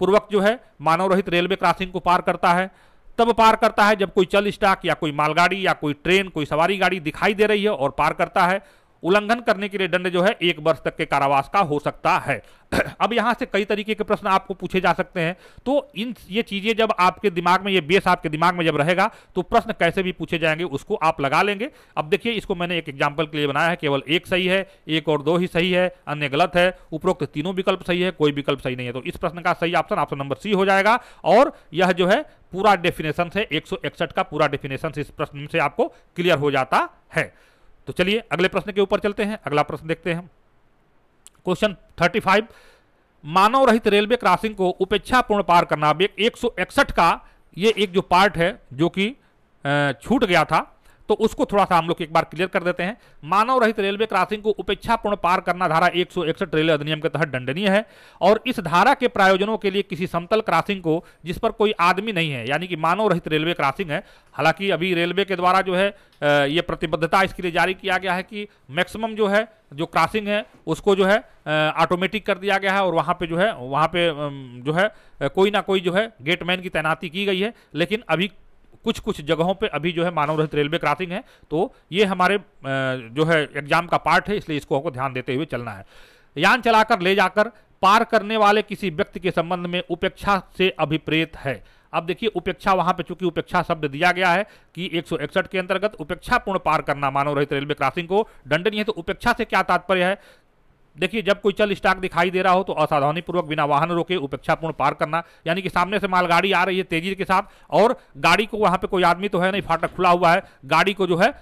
पूर्वक जो है मानव रहित रेलवे क्रॉसिंग को पार करता है। तब पार करता है जब कोई चल स्टॉक या कोई मालगाड़ी या कोई ट्रेन, कोई सवारी गाड़ी दिखाई दे रही है और पार करता है। उल्लंघन करने के लिए दंड जो है 1 वर्ष तक के कारावास का हो सकता है। अब यहां से कई तरीके के प्रश्न आपको पूछे जा सकते हैं। तो ये चीजें जब आपके दिमाग में, ये बेस आपके दिमाग में जब रहेगा तो प्रश्न कैसे भी पूछे जाएंगे उसको आप लगा लेंगे। अब देखिए इसको मैंने एक एग्जांपल के लिए बनाया है, केवल एक सही है, 1 और 2 ही सही है, अन्य गलत है। उपरोक्त तीनों विकल्प सही है, कोई विकल्प सही नहीं है। तो इस प्रश्न का सही ऑप्शन नंबर सी हो जाएगा। और यह जो है पूरा डेफिनेशन से 161 का पूरा डेफिनेशन इस प्रश्न से आपको क्लियर हो जाता है। तो चलिए अगले प्रश्न के ऊपर चलते हैं। अगला प्रश्न देखते हैं क्वेश्चन 35। मानव रहित रेलवे क्रॉसिंग को उपेक्षापूर्ण पार करना। अब 161 का ये एक जो पार्ट है जो कि छूट गया था, तो उसको थोड़ा सा हम लोग एक बार क्लियर कर देते हैं। मानव रहित रेलवे क्रॉसिंग को उपेक्षापूर्ण पार करना धारा 161 रेलवे अधिनियम के तहत दंडनीय है। और इस धारा के प्रायोजनों के लिए किसी समतल क्रॉसिंग को जिस पर कोई आदमी नहीं है, यानी कि मानव रहित रेलवे क्रॉसिंग है। हालांकि अभी रेलवे के द्वारा जो है ये प्रतिबद्धता इसके लिए जारी किया गया है कि मैक्सिमम जो है जो क्रॉसिंग है उसको जो है ऑटोमेटिक कर दिया गया है, और वहाँ पे जो है कोई ना कोई जो है गेटमैन की तैनाती की गई है। लेकिन अभी कुछ जगहों पे अभी जो है मानव रहित रेलवे क्रॉसिंग है। तो ये हमारे जो है एग्जाम का पार्ट है, इसलिए इसको हमको ध्यान देते हुए चलना है। यान चलाकर ले जाकर पार करने वाले किसी व्यक्ति के संबंध में उपेक्षा से अभिप्रेत है। अब देखिए उपेक्षा, वहां पे चूंकि उपेक्षा शब्द दिया गया है कि 161 के अंतर्गत उपेक्षापूर्ण पार करना मानव रहित रेलवे क्रॉसिंग को दंडनीय है। तो उपेक्षा से क्या तात्पर्य है, देखिए जब कोई चल स्टॉक दिखाई दे रहा हो तो असावधानी पूर्वक बिना वाहन रोके उपेक्षापूर्ण पार करना, यानी कि सामने से मालगाड़ी आ रही है तेजी के साथ, और गाड़ी को, वहां पे कोई आदमी तो है नहीं, फाटक खुला हुआ है, गाड़ी को जो है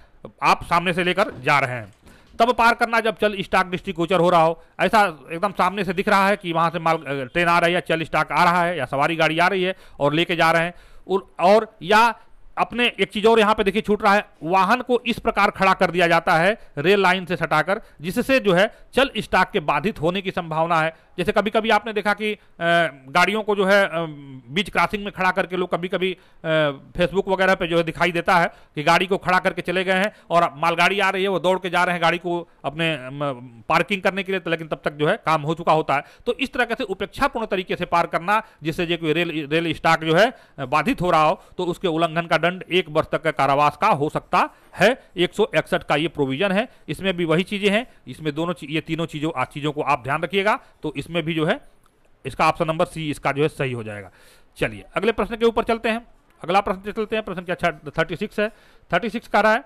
आप सामने से लेकर जा रहे हैं। तब पार करना जब चल स्टॉक दृष्टिगोचर हो रहा हो, ऐसा एकदम सामने से दिख रहा है कि वहां से माल ट्रेन आ रही है, चल स्टॉक आ रहा है या सवारी गाड़ी आ रही है और लेके जा रहे हैं, और या अपने एक चीज और यहां पे देखिए छूट रहा है, वाहन को इस प्रकार खड़ा कर दिया जाता है रेल लाइन से सटाकर, जिससे जो है चल स्टॉक के बाधित होने की संभावना है। जैसे कभी कभी आपने देखा कि गाड़ियों को जो है बीच क्रॉसिंग में खड़ा करके लोग कभी कभी फेसबुक वगैरह पे जो है दिखाई देता है कि गाड़ी को खड़ा करके चले गए हैं और मालगाड़ी आ रही है, वो दौड़ के जा रहे हैं गाड़ी को अपने पार्किंग करने के लिए, लेकिन तब तक जो है काम हो चुका होता है। तो इस तरह से उपेक्षापूर्ण तरीके से पार करना, जिससे जो कोई रेल स्टॉक जो है बाधित हो रहा हो, तो उसके उल्लंघन का दंड 1 वर्ष तक का कारावास का हो सकता है। 161 का ये प्रोविजन है। इसमें भी वही चीजें हैं, इसमें ये तीनों चीजों को आप ध्यान रखिएगा, तो इसमें भी जो है इसका ऑप्शन नंबर सी इसका जो है सही हो जाएगा। चलिए अगले प्रश्न के ऊपर चलते हैं। अगला प्रश्न चलते हैं, प्रश्न क्या 36 है। 36 कह रहा है,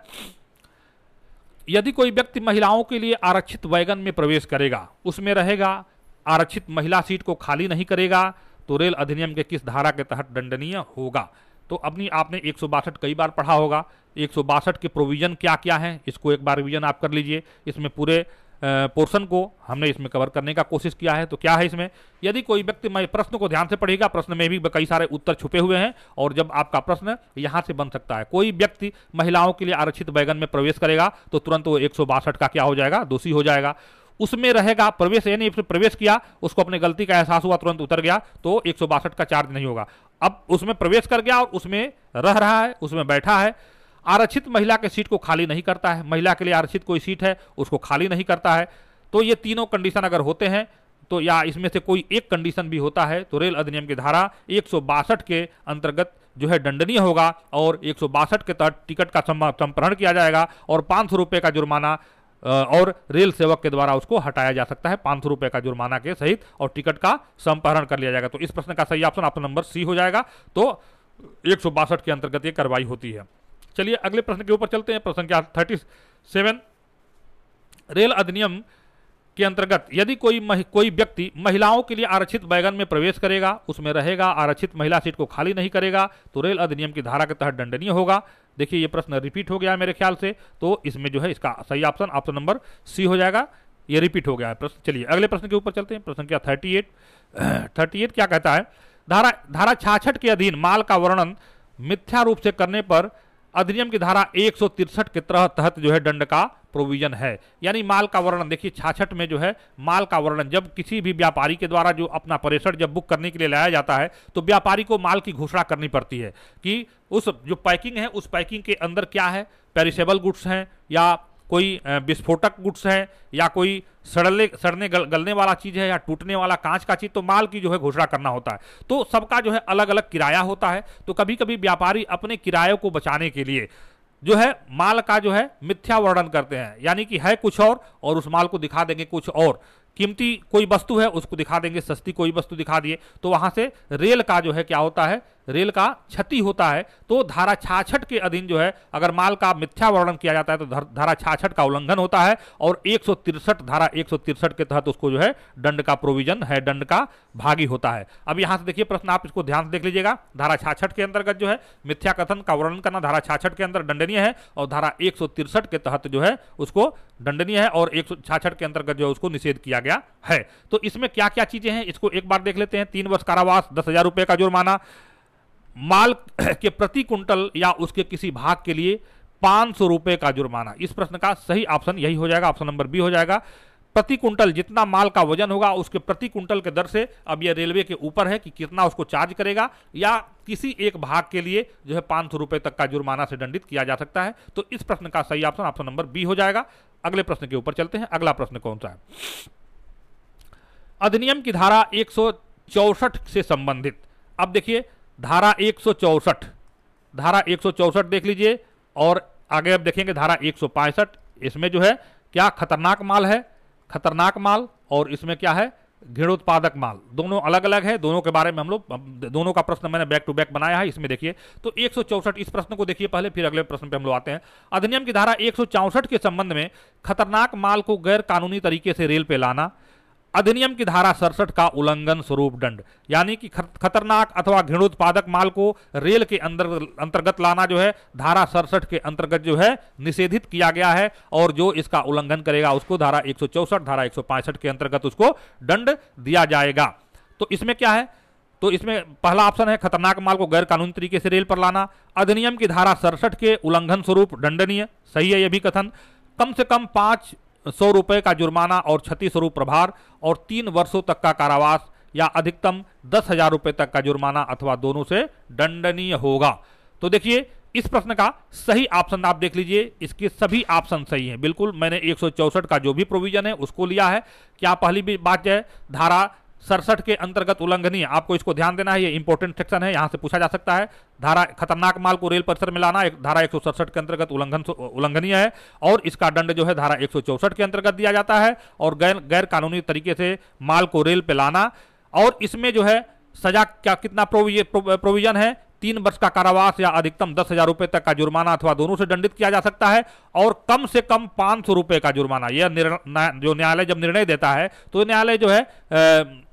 यदि कोई व्यक्ति महिलाओं के लिए आरक्षित वैगन में प्रवेश करेगा, उसमें रहेगा, आरक्षित महिला सीट को खाली नहीं करेगा, तो रेल अधिनियम के किस धारा के तहत दंडनीय होगा। तो अपनी आपने 162 कई बार पढ़ा होगा, 162 के प्रोविजन क्या क्या हैं, इसको एक बार रिवीजन आप कर लीजिए। इसमें पूरे पोर्शन को हमने इसमें कवर करने का कोशिश किया है। तो क्या है इसमें, यदि कोई व्यक्ति, प्रश्न को ध्यान से पढ़ेगा, प्रश्न में भी कई सारे उत्तर छुपे हुए हैं, और जब आपका प्रश्न यहां से बन सकता है, कोई व्यक्ति महिलाओं के लिए आरक्षित वैगन में प्रवेश करेगा, तो तुरंत वो 162 का क्या हो जाएगा, दोषी हो जाएगा। उसमें रहेगा प्रवेश, यानी प्रवेश किया, उसको अपने गलती का एहसास हुआ, तुरंत उतर गया, तो 162 का चार्ज नहीं होगा। अब उसमें प्रवेश कर गया और उसमें रह रहा है, उसमें बैठा है, आरक्षित महिला के सीट को खाली नहीं करता है, महिला के लिए आरक्षित कोई सीट है उसको खाली नहीं करता है, तो ये तीनों कंडीशन अगर होते हैं, तो या इसमें से कोई एक कंडीशन भी होता है, तो रेल अधिनियम की धारा 162 के अंतर्गत जो है दंडनीय होगा, और 162 के तहत टिकट का संप्रहरण किया जाएगा, और 500 रुपये का जुर्माना और रेल सेवक के द्वारा उसको हटाया जा सकता है 500 रुपये का जुर्माना के सहित, और टिकट का संप्रहरण कर लिया जाएगा। तो इस प्रश्न का सही ऑप्शन नंबर सी हो जाएगा। तो 162 के अंतर्गत ये कार्रवाई होती है। चलिए अगले प्रश्न के ऊपर चलते हैं। प्रश्न क्या 37, रेल अधिनियम के अंतर्गत यदि कोई व्यक्ति महिलाओं के लिए आरक्षित वैगन में प्रवेश करेगा, उसमें रहेगा, आरक्षित महिला सीट को खाली नहीं करेगा, तो रेल अधिनियम की धारा के तहत दंडनीय होगा। देखिए ये प्रश्न रिपीट हो गया है मेरे ख्याल से, तो इसमें जो है इसका सही ऑप्शन नंबर सी हो जाएगा। ये रिपीट हो गया है प्रश्न। चलिए अगले प्रश्न के ऊपर चलते हैं। प्रश्न क्या 38 क्या कहता है, धारा 66 के अधीन माल का वर्णन मिथ्या रूप से करने पर अधिनियम की धारा 163 के तहत जो है दंड का प्रोविजन है। यानी माल का वर्णन, देखिए 66 में जो है माल का वर्णन, जब किसी भी व्यापारी के द्वारा जो अपना परिसर जब बुक करने के लिए लाया जाता है, तो व्यापारी को माल की घोषणा करनी पड़ती है कि उस जो पैकिंग है, उस पैकिंग के अंदर क्या है, पेरिशेबल गुड्स हैं, या कोई विस्फोटक गुड्स है, या कोई सड़ने गलने वाला चीज है, या टूटने वाला कांच का चीज, तो माल की जो है घोषणा करना होता है। तो सबका जो है अलग अलग किराया होता है, तो कभी कभी व्यापारी अपने किरायों को बचाने के लिए जो है माल का जो है मिथ्या वर्णन करते हैं, यानी कि है कुछ और उस माल को दिखा देंगे कुछ और, कीमती कोई वस्तु है उसको दिखा देंगे सस्ती कोई वस्तु दिखा दिए, तो वहां से रेल का जो है क्या होता है, रेल का क्षति होता है। तो धारा 66 के अधीन जो है अगर माल का मिथ्या वर्णन किया जाता है, तो धारा 66 का उल्लंघन होता है, और 163 धारा 163 के तहत उसको जो है दंड का प्रोविजन है, दंड का भागी होता है। अब यहां से देखिए प्रश्न, आप इसको ध्यान से देख लीजिएगा। धारा 66 के अंतर्गत जो है मिथ्या कथन का वर्णन करना धारा 66 के अंदर दंडनीय है, और धारा 163 के तहत जो है उसको दंडनीय है, और 166 के अंतर्गत जो है उसको निषेध किया गया है। तो इसमें क्या क्या चीजें हैं इसको एक बार देख लेते हैं। 3 वर्ष कारावास, 10,000 रुपए का जुर्माना, माल के प्रति कुंटल या उसके किसी भाग के लिए 500 रुपए का जुर्माना। इस प्रश्न का सही ऑप्शन यही हो जाएगा, ऑप्शन नंबर बी हो जाएगा। प्रति कुंटल जितना माल का वजन होगा उसके प्रति कुंटल के दर से, अब यह रेलवे के ऊपर है कि कितना उसको चार्ज करेगा, या किसी एक भाग के लिए जो है 500 रुपए तक का जुर्माना से दंडित किया जा सकता है। तो इस प्रश्न का सही ऑप्शन नंबर बी हो जाएगा। अगले प्रश्न के ऊपर चलते हैं। अगला प्रश्न कौन सा है, अधिनियम की धारा 164 से संबंधित। अब देखिए धारा 164 देख लीजिए, और आगे अब देखेंगे धारा 165। इसमें जो है क्या खतरनाक माल है, खतरनाक माल, और इसमें क्या है घृणोत्पादक माल, दोनों अलग अलग है। दोनों के बारे में हम लोग, दोनों का प्रश्न मैंने बैक टू बैक बनाया है। इसमें देखिए तो 164, इस प्रश्न को देखिए पहले, फिर अगले प्रश्न पे हम लोग आते हैं। अधिनियम की धारा 164 के संबंध में खतरनाक माल को गैर कानूनी तरीके से रेल पे लाना, अधिनियम की धारा 67 का उल्लंघन स्वरूप दंड, यानी कि खतरनाक अथवा घृणोत्पादक माल को रेल के अंतर्गत लाना जो है धारा 67 के अंतर्गत जो है निषेधित किया गया है, और जो इसका उल्लंघन करेगा उसको धारा 164 धारा 165 के अंतर्गत उसको दंड दिया जाएगा। तो इसमें क्या है, तो इसमें पहला ऑप्शन है खतरनाक माल को गैर कानूनी तरीके से रेल पर लाना, अधिनियम की धारा 67 के उल्लंघन स्वरूप दंडनीय, सही है यह भी कथन। कम से कम 500 रुपए का जुर्माना और क्षति स्वरूप प्रभार और 3 वर्षों तक का कारावास या अधिकतम 10,000 रुपए तक का जुर्माना अथवा दोनों से दंडनीय होगा। तो देखिए इस प्रश्न का सही ऑप्शन आप देख लीजिए, इसके सभी ऑप्शन सही हैं। बिल्कुल मैंने 164 का जो भी प्रोविजन है उसको लिया है। क्या पहली भी बात है धारा 67 के अंतर्गत उल्लंघनीय, आपको इसको ध्यान देना है, ये इंपॉर्टेंट सेक्शन है, यहां से पूछा जा सकता है। धारा खतरनाक माल को रेल परिसर में लाना धारा 167 के अंतर्गत उल्लंघनीय है और इसका दंड जो है धारा 164 के अंतर्गत दिया जाता है। और गैर कानूनी तरीके से माल को रेल पे लाना, और इसमें जो है सजा क्या कितना प्रोविजन है, 3 वर्ष का कारावास या अधिकतम 10,000 रुपए तक का जुर्माना अथवा दोनों से दंडित किया जा सकता है, और कम से कम 500 रुपए का जुर्माना। यह जो न्यायालय जब निर्णय देता है तो न्यायालय जो है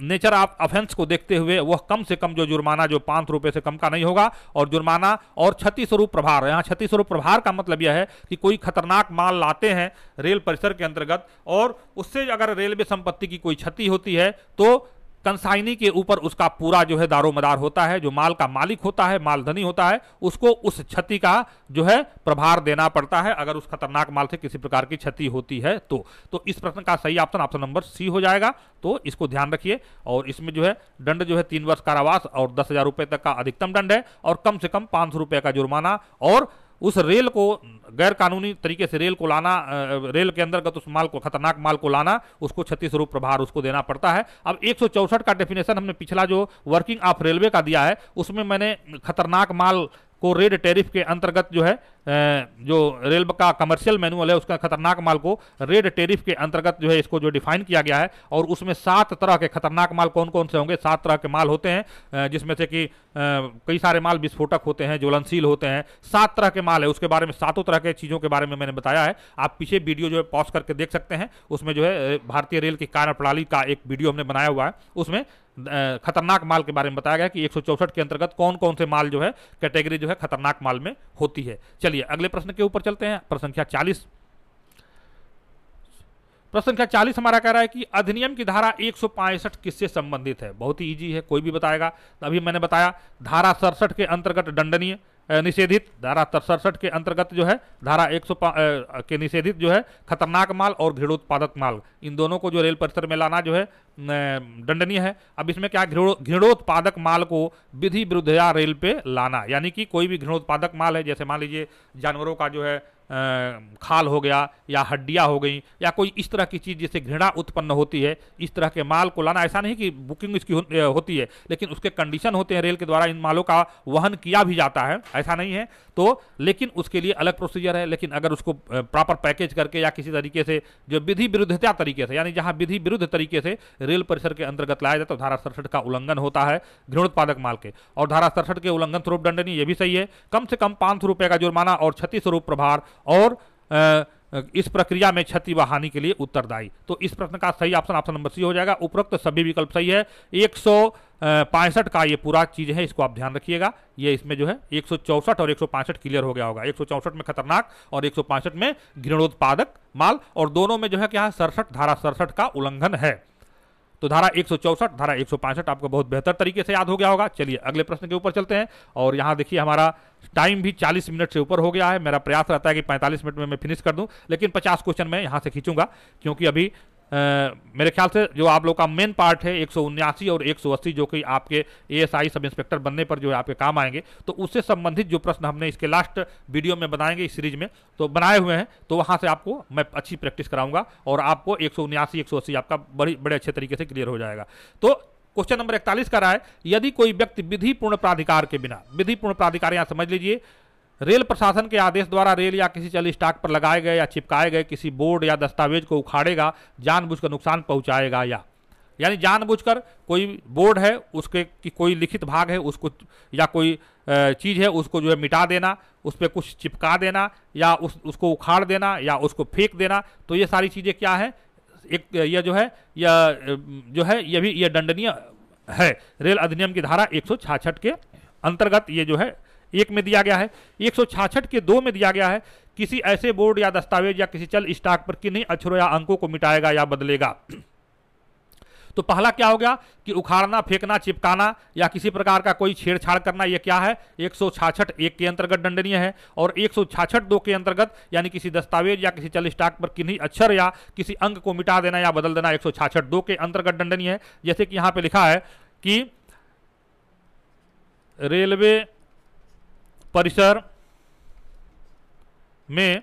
नेचर ऑफ ऑफेंस को देखते हुए वह कम से कम जो जुर्माना जो 500 रुपए से कम का नहीं होगा, और जुर्माना और क्षति स्वरूप प्रभार। यहाँ क्षति स्वरूप प्रभार का मतलब यह है कि कोई खतरनाक माल लाते हैं रेल परिसर के अंतर्गत और उससे अगर रेलवे संपत्ति की कोई क्षति होती है तो कंसाइनी के ऊपर उसका पूरा जो है दारोमदार होता है, जो माल का मालिक होता है, मालधनी होता है, उसको उस क्षति का जो है प्रभार देना पड़ता है अगर उस खतरनाक माल से किसी प्रकार की क्षति होती है तो इस प्रश्न का सही ऑप्शन नंबर सी हो जाएगा। तो इसको ध्यान रखिए, और इसमें जो है दंड जो है 3 वर्ष कारावास और 10,000 रुपए तक का अधिकतम दंड है, और कम से कम 500 रुपए का जुर्माना, और उस रेल को गैर कानूनी तरीके से रेल को लाना, रेल के अंतर्गत उस माल को खतरनाक माल को लाना, उसको क्षति स्वरूप प्रभार उसको देना पड़ता है। अब 164 का डेफिनेशन हमने पिछला जो वर्किंग ऑफ रेलवे का दिया है उसमें मैंने खतरनाक माल को रेड टैरिफ के अंतर्गत जो है जो रेल का कमर्शियल मैनुअल है उसका खतरनाक माल को रेड टैरिफ के अंतर्गत जो है इसको जो डिफाइन किया गया है, और उसमें 7 तरह के खतरनाक माल कौन कौन से होंगे, 7 तरह के माल होते हैं, जिसमें से कि कई सारे माल विस्फोटक होते हैं, ज्वलनशील होते हैं, 7 तरह के माल है। उसके बारे में 7 तरह के चीज़ों के बारे में मैंने बताया है, आप पीछे वीडियो जो है पॉज करके देख सकते हैं। उसमें जो है भारतीय रेल की कार्यप्रणाली का एक वीडियो हमने बनाया हुआ है, उसमें खतरनाक माल के बारे में बताया गया कि 164 के अंतर्गत कौन कौन से माल जो है कैटेगरी जो है खतरनाक माल में होती है। चलिए अगले प्रश्न के ऊपर चलते हैं। प्रश्न संख्या 40। प्रश्न संख्या 40 हमारा कह रहा है कि अधिनियम की धारा 165 किससे संबंधित है। बहुत ही इजी है, कोई भी बताएगा। अभी मैंने बताया धारा 67 के अंतर्गत दंडनीय निषेधित, धारा 67 के अंतर्गत जो है धारा 105 के निषेधित जो है खतरनाक माल और घृणोत्पादक माल, इन दोनों को जो रेल परिसर में लाना जो है दंडनीय है। अब इसमें क्या, घृणोत्पादक माल को विधि विरुद्ध या रेल पे लाना, यानी कि कोई भी घृणोत्पादक माल है, जैसे मान लीजिए जानवरों का जो है खाल हो गया या हड्डियां हो गई या कोई इस तरह की चीज जिससे घृणा उत्पन्न होती है, इस तरह के माल को लाना। ऐसा नहीं कि बुकिंग इसकी होती है, लेकिन उसके कंडीशन होते हैं रेल के द्वारा इन मालों का वहन किया भी जाता है, ऐसा नहीं है तो, लेकिन उसके लिए अलग प्रोसीजर है। लेकिन अगर उसको प्रॉपर पैकेज करके या किसी तरीके से जो विधि विरुद्धता तरीके से, यानी जहां विधि विरुद्ध तरीके से रेल परिसर के अंतर्गत लाया जाता है तो धारा 67 का उल्लंघन होता है घृणोत्पादक माल के, और धारा 67 के उल्लंघन स्वरूप दंडनीय, ये भी सही है। कम से कम 500 रुपए का जुर्माना और क्षति स्वरूप प्रभार, और इस प्रक्रिया में क्षति व हानि के लिए उत्तरदायी। तो इस प्रश्न का सही ऑप्शन नंबर सी हो जाएगा। उपरोक्त सभी विकल्प सही है। 165 का ये पूरा चीज है, इसको आप ध्यान रखिएगा। ये इसमें जो है 164 और 165 क्लियर हो गया होगा। 164 में खतरनाक और 165 में घृणोत्पादक माल, और दोनों में जो है क्या है 67, धारा 67 का उल्लंघन है। तो धारा 164, धारा 165 आपको बहुत बेहतर तरीके से याद हो गया होगा। चलिए अगले प्रश्न के ऊपर चलते हैं, और यहाँ देखिए हमारा टाइम भी 40 मिनट से ऊपर हो गया है। मेरा प्रयास रहता है कि 45 मिनट में मैं फिनिश कर दूं, लेकिन 50 क्वेश्चन मैं यहाँ से खींचूंगा, क्योंकि अभी मेरे ख्याल से जो आप लोग का मेन पार्ट है 179 और 180 जो कि आपके एएसआई सब इंस्पेक्टर बनने पर जो है आपके काम आएंगे, तो उससे संबंधित जो प्रश्न हमने इसके लास्ट वीडियो में बनाएंगे इस सीरीज में, तो बनाए हुए हैं, तो वहां से आपको मैं अच्छी प्रैक्टिस कराऊंगा और आपको 179 180 आपका बड़े अच्छे तरीके से क्लियर हो जाएगा। तो क्वेश्चन नंबर 41 का रहा है, यदि कोई व्यक्ति विधिपूर्ण प्राधिकार के बिना, विधिपूर्ण प्राधिकार यहां समझ लीजिए रेल प्रशासन के आदेश द्वारा रेल या किसी चल स्टॉक पर लगाए गए या चिपकाए गए किसी बोर्ड या दस्तावेज को उखाड़ेगा, जानबूझकर नुकसान पहुंचाएगा, यानी जानबूझकर कोई बोर्ड है उसके की कोई लिखित भाग है उसको, या कोई चीज है उसको जो है मिटा देना, उस पर कुछ चिपका देना, या उसको उखाड़ देना, या उसको फेंक देना, तो ये सारी चीजें क्या है, एक यह जो है ये भी ये दंडनीय है। रेल अधिनियम की धारा 166 के अंतर्गत ये जो है 1 में दिया गया है, 166 के 2 में दिया गया है, किसी ऐसे बोर्ड या दस्तावेज या किसी चल स्टॉक पर किन्हीं अक्षरों या अंकों को मिटाएगा या बदलेगा। तो पहला क्या हो गया कि उखाड़ना, फेंकना, चिपकाना या किसी प्रकार का कोई छेड़छाड़ करना, ये क्या है 166(1) के अंतर्गत दंडनीय है। और 166(2) के अंतर्गत यानी किसी दस्तावेज या किसी चल स्टॉक पर किन्हीं अक्षर या किसी अंक को मिटा देना या बदल देना 166(2) के अंतर्गत दंडनीय है। जैसे कि यहां पे लिखा है कि रेलवे परिसर में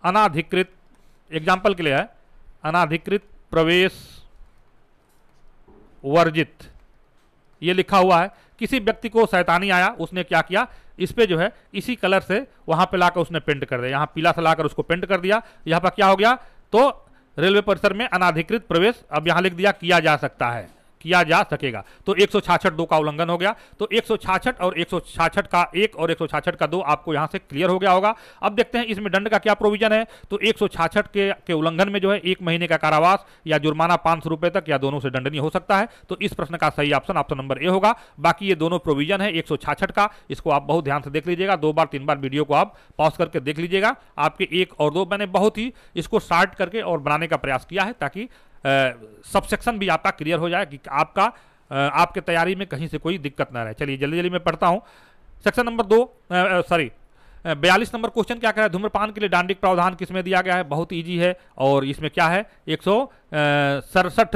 अनाधिकृत, एग्जाम्पल के लिए है, अनाधिकृत प्रवेश वर्जित, ये लिखा हुआ है। किसी व्यक्ति को शैतानी आया, उसने क्या किया, इस पे जो है इसी कलर से वहां पे लाकर उसने पेंट कर दिया, यहां पीला से लाकर उसको पेंट कर दिया। यहां पर क्या हो गया, तो रेलवे परिसर में अनाधिकृत प्रवेश अब यहां लिख दिया किया जा सकता है, किया जा सकेगा, तो 166(2) का उल्लंघन हो गया। तो 166 और 166 का 1 और 166 का 2 आपको यहां से क्लियर हो गया होगा। अब देखते हैं इसमें दंड का क्या प्रोविजन है। तो 166 के उल्लंघन में जो है 1 महीने का कारावास या जुर्माना 500 रुपए तक या दोनों से दंडनीय हो सकता है। तो इस प्रश्न का सही ऑप्शन नंबर ए होगा। बाकी ये दोनों प्रोविजन है 166 का, इसको आप बहुत ध्यान से देख लीजिएगा, 2 बार 3 बार वीडियो को आप पॉज करके देख लीजिएगा। आपके 1 और 2 मैंने बहुत ही इसको शार्ट करके और बनाने का प्रयास किया है ताकि सबसेक्शन भी आपका क्लियर हो जाए कि आपके तैयारी में कहीं से कोई दिक्कत ना रहे। चलिए जल्दी जल्दी मैं पढ़ता हूं। सेक्शन नंबर 42 नंबर क्वेश्चन क्या कह रहा है, धूम्रपान के लिए दंडिक प्रावधान किसमें दिया गया है, बहुत इजी है। और इसमें क्या है 167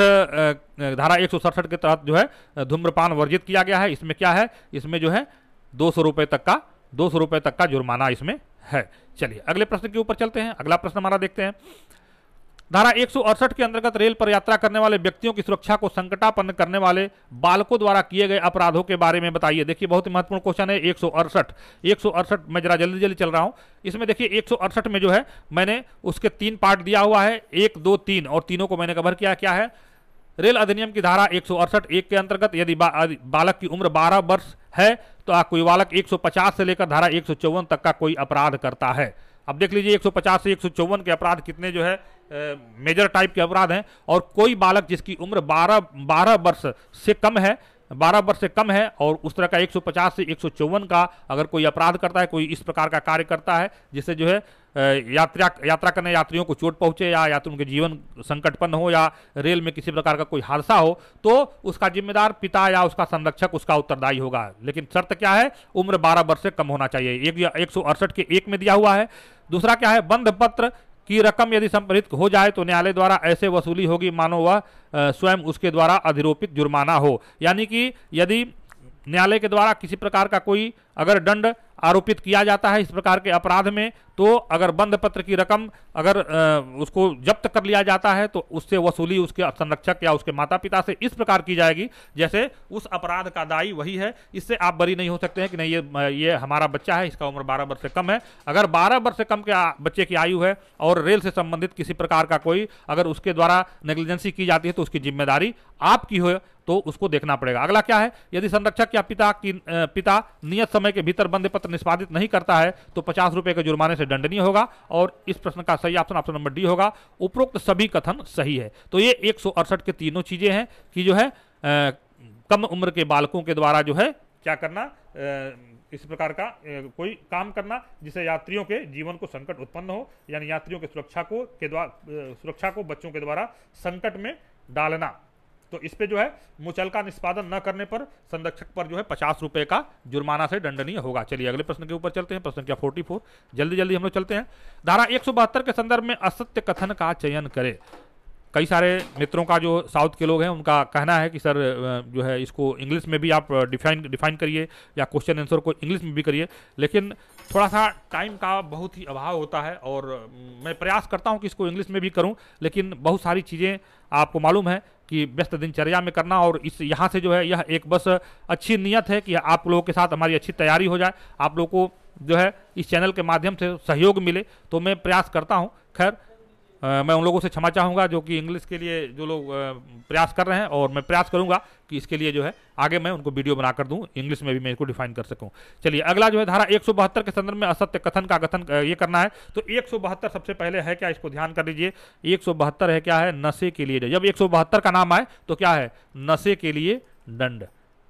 धारा 167 के तहत जो है धूम्रपान वर्जित किया गया है। इसमें क्या है, इसमें जो है 200 रुपए तक का जुर्माना इसमें है। चलिए अगले प्रश्न के ऊपर चलते हैं। अगला प्रश्न हमारा देखते हैं, धारा 168 के अंतर्गत रेल पर यात्रा करने वाले व्यक्तियों की सुरक्षा को संकटापन्न करने वाले बालकों द्वारा किए गए अपराधों के बारे में बताइए। देखिए बहुत ही महत्वपूर्ण क्वेश्चन है 168 मैं जरा जल्दी जल्दी चल रहा हूं। इसमें देखिए 168 में जो है मैंने उसके 3 पार्ट दिया हुआ है, 1, 2, 3, और तीनों को मैंने कवर किया। क्या है, रेल अधिनियम की धारा 168(1) के अंतर्गत यदि बालक की उम्र 12 वर्ष है तो कोई बालक 150 से लेकर धारा 154 तक का कोई अपराध करता है। अब देख लीजिए 150 से 154 के अपराध कितने जो है मेजर टाइप के अपराध हैं। और कोई बालक जिसकी उम्र 12 वर्ष से कम है, 12 वर्ष से कम है और उस तरह का 150 से 154 का अगर कोई अपराध करता है, कोई इस प्रकार का कार्य करता है जिससे जो है यात्रा करने यात्रियों को चोट पहुंचे या यात्रियों के जीवन संकटपन्न हो या रेल में किसी प्रकार का कोई हादसा हो, तो उसका जिम्मेदार पिता या उसका संरक्षक उसका उत्तरदायी होगा। लेकिन शर्त क्या है, उम्र 12 वर्ष से कम होना चाहिए। 168 के 1 में दिया हुआ है। दूसरा क्या है, बंध पत्र की रकम यदि संपरित हो जाए तो न्यायालय द्वारा ऐसे वसूली होगी मानो वह स्वयं उसके द्वारा अधिरोपित जुर्माना हो। यानी कि यदि न्यायालय के द्वारा किसी प्रकार का कोई अगर दंड आरोपित किया जाता है इस प्रकार के अपराध में, तो अगर बंध पत्र की रकम अगर उसको जब्त कर लिया जाता है तो उससे वसूली उसके संरक्षक या उसके माता पिता से इस प्रकार की जाएगी जैसे उस अपराध का दायी वही है। इससे आप बरी नहीं हो सकते हैं कि नहीं ये हमारा बच्चा है, इसका उम्र 12 वर्ष से कम है। अगर 12 वर्ष से कम के बच्चे की आयु है और रेल से संबंधित किसी प्रकार का कोई अगर उसके द्वारा नेग्लिजेंसी की जाती है तो उसकी जिम्मेदारी आपकी हो, तो उसको देखना पड़ेगा। अगला क्या है, यदि संरक्षक या पिता नियत समय के भीतर बंध पत्र निष्पादित नहीं करता है तो 50 रुपए के जुर्माने से दंडनीय होगा। और इस प्रश्न का सही ऑप्शन नंबर डी होगा। उपरोक्त सभी कथन सही है। तो ये 168 के तीनों चीजें हैं कि जो है कम उम्र के बालकों के द्वारा जो है क्या करना, इस प्रकार का कोई काम करना जिससे यात्रियों के जीवन को संकट उत्पन्न हो, यानी यात्रियों की सुरक्षा को बच्चों के द्वारा संकट में डालना। तो इस पे जो है मुचलका निष्पादन न करने पर संरक्षक पर जो है 50 रुपए का जुर्माना से दंडनीय होगा। चलिए अगले प्रश्न के ऊपर चलते हैं। प्रश्न क्या 44, जल्दी जल्दी हम लोग चलते हैं। धारा 172 के संदर्भ में असत्य कथन का चयन करें। कई सारे मित्रों का जो साउथ के लोग हैं उनका कहना है कि सर जो है इसको इंग्लिश में भी आप डिफाइन करिए या क्वेश्चन आंसर को इंग्लिश में भी करिए, लेकिन थोड़ा सा टाइम का बहुत ही अभाव होता है और मैं प्रयास करता हूं कि इसको इंग्लिश में भी करूं, लेकिन बहुत सारी चीज़ें आपको मालूम है कि व्यस्त दिनचर्या में करना, और इस यहाँ से जो है यह एक बस अच्छी नीयत है कि आप लोगों के साथ हमारी अच्छी तैयारी हो जाए, आप लोगों को जो है इस चैनल के माध्यम से सहयोग मिले, तो मैं प्रयास करता हूँ। खैर मैं उन लोगों से क्षमा चाहूँगा जो कि इंग्लिश के लिए जो लोग प्रयास कर रहे हैं, और मैं प्रयास करूँगा कि इसके लिए जो है आगे मैं उनको वीडियो बनाकर दूँ, इंग्लिश में भी मैं इसको डिफाइन कर सकूँ। चलिए अगला जो है धारा 172 के संदर्भ में असत्य कथन का कथन ये करना है। तो 172 सबसे पहले है क्या, इसको ध्यान कर लीजिए। 172 है क्या है, नशे के लिए। जब 172 का नाम आए तो क्या है, नशे के लिए दंड,